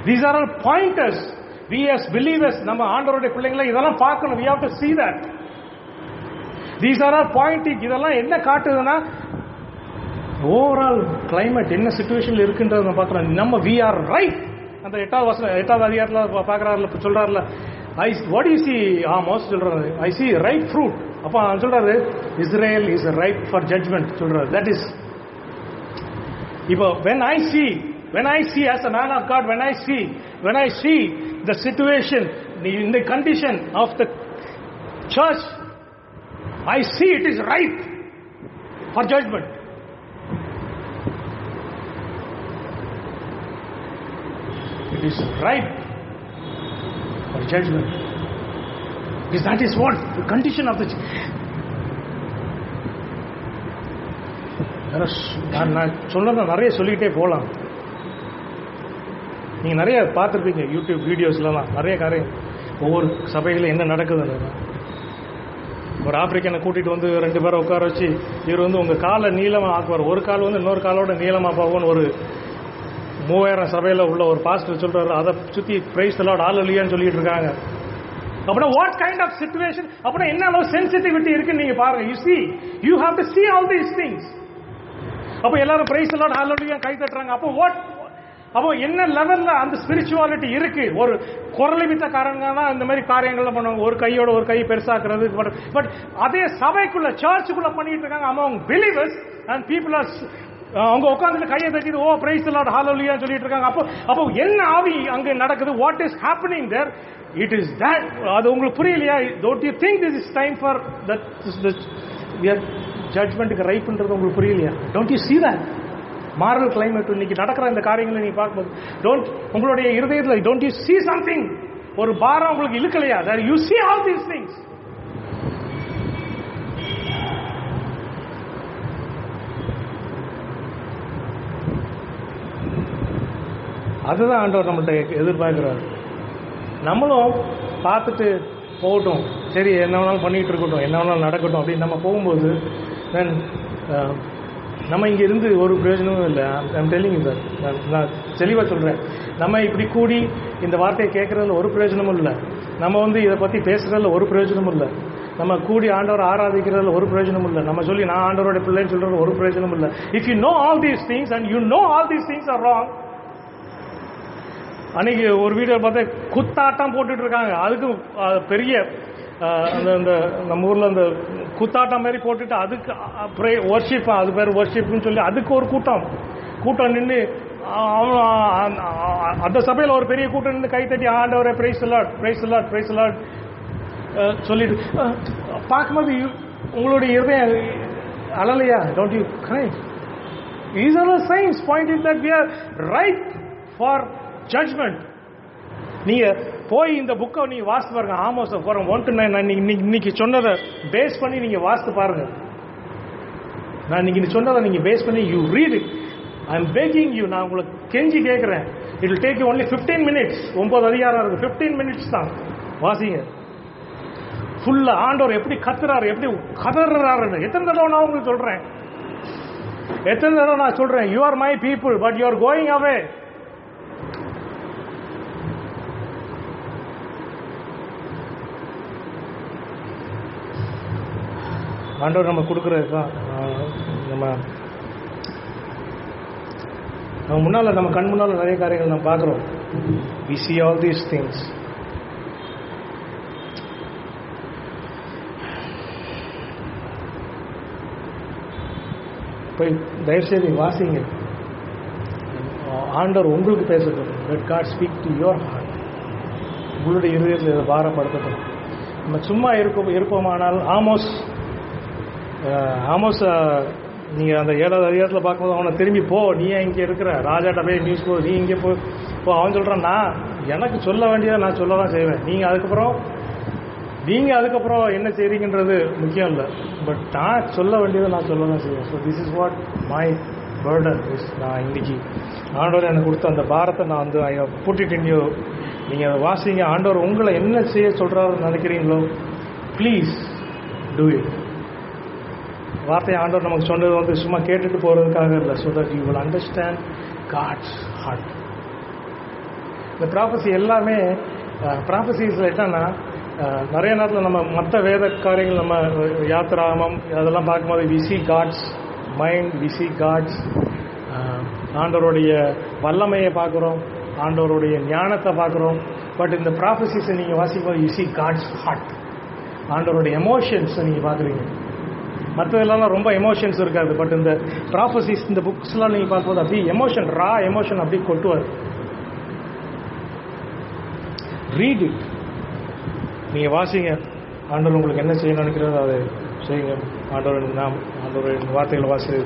S1: these are all pointers. we as believers, நம்ம ஆண்டவருடைய பிள்ளைகளை இதெல்லாம் பார்க்கணும். we have to see that. these are all pointing. இதெல்லாம் என்ன காட்டுதுன்னா ஓவரால் கிளைமேட் என்ன சிச்சுவேஷன்ல இருக்குன்றத நம்ம பார்க்கிறோம். நம்ம we are right. அந்த 8வது அதிகாரத்தில் பார்க்கறாருல, சொல்றாருல, what do you see Amos சொல்றாரு, I see ripe fruit. அப்ப அவன் சொல்றாரு Israel is ripe for judgment சொல்றாரு. that is இப்போ when I see as a man of God, when I see the situation, in the condition of the church, I see it is ripe for judgment. It is ripe for judgment. Because that is what the condition of the church. நான் சொல்ல நிறைய சொல்லிக்கிட்டே போகலாம். நீங்கள் நிறைய பார்த்துருப்பீங்க YouTube வீடியோஸ்லாம், நிறைய காரியம் ஒவ்வொரு சபைகளில் என்ன நடக்குதுன்னு. ஒரு ஆப்பிரிக்கனை கூட்டிகிட்டு வந்து 2 பேரை உட்கார வச்சு, இவர் வந்து உங்கள் காலை நீளமாக ஆக்குவார், ஒரு கால் வந்து இன்னொரு காலோட நீளமாக போகும்னு ஒரு 3000 சபையில் உள்ள ஒரு பாஸ்டர் சொல்றாரு, அதை சுற்றி பிரைஸ் தி லார்ட் ஹல்லேலூயான்னு சொல்லிட்டு இருக்காங்க. அப்படின்னா வாட் கைண்ட் ஆஃப் சிச்சுவேஷன், அப்படின்னா என்ன அளவு சென்சிட்டிவிட்டி இருக்குன்னு நீங்க பாருங்க. You have to see all these things. அப்போ எல்லாரும் பிரைஸ் தி லார்ட் ஹல்லேலூயா கை தட்டுறாங்க. அப்போ என்ன லெவல்ல அந்த ஸ்பிரிச்சுவாலிட்டி இருக்கு? ஒரு குரலிமித்தக்காரங்க தான் இந்த மாதிரி காரியங்கள்லாம் பண்ணுவாங்க, ஒரு கையோட ஒரு கை பெருசாக்குறது. பட் அதே சபைக்குள்ள சர்ச்சுக்குள்ள பண்ணிட்டு இருக்காங்க among believers and people are அவங்க உட்கார்ந்து கையை தட்டிட்டு ஓ பிரைஸ் தி லார்ட் ஹல்லேலூயா சொல்லிட்டு இருக்காங்க. அப்போ என்ன ஆவி அங்க நடக்குது? What is happening there? It is that. அது உங்களுக்கு புரியலையா? Don't you think this is time for that ஜட்ஜ்மெண்ட்டுக்கு ரைப்ன்றது உங்களுக்கு புரியலையா? Don't you see that moral climate இன்னைக்கு நடக்கிற இந்த காரியங்களை நீங்க பார்க்கும்போது உங்களுடைய இருதயத்தில் டோன்ட் யூ see something? ஒரு பாரம் உங்களுக்கு இழுக்கலையா? that you see all these things. அதுதான் ஆண்டவர் நம்மள்கிட்ட எதிர்பார்க்கிறார். நம்மளும் பார்த்துட்டு போகட்டும், சரி என்ன வேணாலும் பண்ணிகிட்டு இருக்கட்டும், என்ன வேணாலும் நடக்கட்டும் அப்படின்னு நம்ம போகும்போது தென் நம்ம இங்கே இருந்து ஒரு பிரயோஜனமும் இல்லை. ஐம் டெல்லிங் யூ சார், நான் தெளிவாக சொல்கிறேன். நம்ம இப்படி கூடி இந்த வார்த்தையை கேட்குறதுல ஒரு பிரயோஜனமும் இல்லை. நம்ம இதை பற்றி பேசுகிறதுல ஒரு பிரயோஜனமும் இல்லை. நம்ம கூடி ஆண்டவரை ஆராதிக்கிறதுல ஒரு பிரயோஜனமும் இல்லை. நம்ம சொல்லி நான் ஆண்டவரோட பிள்ளைன்னு சொல்கிறது ஒரு பிரயோஜனமும் இல்லை. If you know all these things and you know all these things are wrong. அன்னைக்கு ஒரு வீடியோ பார்த்தா குத்தாட்டம் போட்டுட்டு இருக்காங்க. அதுக்கு பெரிய அந்த நம்ம ஊரில் அந்த குத்தாட்டம் மாதிரி போட்டுட்டு அதுக்கு ஒர்ஷிப், அது பேர் ஒர்ஷிப்னு சொல்லி அதுக்கு ஒரு கூட்டம் நின்று அந்த சபையில் ஒரு பெரிய கூட்டம் நின்று கை தட்டி ஆண்டவரே praise the lord praise the lord praise the lord சொல்லிட்டு பார்க்கும்போது உங்களுடைய இருதயம் அழலையா? Don't you cry? These are the signs pointing that we are ripe for judgment. நீங்க போய் இந்த புக்கை நீங்க வாசித்து பாருங்க. ஆமோஸ் 1 to 9 இன்னைக்கு சொன்னதை பேஸ் பண்ணி நீங்க வாசித்து பாருங்க. நான் இன்னைக்கு சொன்னதை நீங்க பேஸ் பண்ணி you read it. I am begging you, நான் உங்களுக்கு கெஞ்சி கேட்கிறேன். It will take you only 15 minutes. 9 அதிகாரம் இருக்கு, 15 minutes தான் வாசிங்க. ஃபுல்லா ஆண்டவர் எப்படி கத்துறாரு, எப்படி கதறாரு. எத்தனை தடவை நான் உங்களுக்கு சொல்றேன், எத்தனை தடவை நான் சொல்றேன், you are my people but you are going away. ஆண்டவர் நம்ம கொடுக்குறது தான். நம்ம முன்னால் நம்ம கண் முன்னால் நிறைய காரியங்கள் நம்ம பார்க்குறோம். we see all these things. போய் தயவுசெய்து வாசிங்க. ஆண்டவர் உங்களுக்கு பேசட்டும். let God speak to your heart. உங்களுடைய இருதயத்தில் இதை பாரப்படுத்தட்டும். நம்ம சும்மா இருப்போமானால் ஆமோஸ் நீங்கள் அந்த 7வது அதிகாரத்தில் பார்க்கும்போது அவனை திரும்பி போ, நீ ஏன் இங்கே இருக்கிற, ராஜாட்ட போய் நியூஸ் போ, நீ இங்கே போ. அவன் சொல்கிறான், நான் எனக்கு சொல்ல வேண்டியதை நான் சொல்ல தான் செய்வேன், நீங்கள் அதுக்கப்புறம் என்ன செய்றீங்கன்றது முக்கியம் இல்லை, பட் நான் சொல்ல வேண்டியதை நான் சொல்ல தான் செய்வேன். So this is what my burden is. நான் இன்னைக்கு ஆண்டவர் எனக்கு கொடுத்த அந்த பாரத்தை நான் புட்டிட்டு நீங்கள் அதை வாசிங்க. ஆண்டவர் உங்களை என்ன செய்ய சொல்கிறாருன்னு நினைக்கிறீங்களோ ப்ளீஸ் டூ இட். வார்த்தையை ஆண்டவர் நமக்கு சொன்னது சும்மா கேட்டுட்டு போகிறதுக்காக இல்லை, so that you will understand God's heart. இந்த ப்ராஃபஸி எல்லாமே ப்ராஃபஸிஸில் என்னன்னா நிறைய நேரத்தில் நம்ம மற்ற வேத காரியங்கள் நம்ம யாத்திராமம் அதெல்லாம் பார்க்கும்போது we see God's mind, we see God's ஆண்டவருடைய வல்லமையை பார்க்குறோம், ஆண்டவருடைய ஞானத்தை பார்க்குறோம். பட் இந்த ப்ராஃபஸிஸை நீங்கள் வாசிக்கும்போது யூ see God's ஹார்ட், ஆண்டவருடைய எமோஷன்ஸை நீங்கள் பார்க்குறீங்க. மற்றதெல்லாம் ரொம்ப எமோஷன்ஸ் இருக்காது, பட் இந்த ப்ராஃபஸிஸ் இந்த புக்ஸ்லாம் நீங்கள் பார்க்கும்போது அப்படியே எமோஷன், ரா எமோஷன் அப்படி கொட்டுவார். ரீட் இட், நீங்கள் வாசிங்க. ஆண்டவர் உங்களுக்கு என்ன செய்யணும்னு நினைக்கிறதோ அதை செய்யுங்க. ஆண்டவரின் வார்த்தைகளை வாசிக்க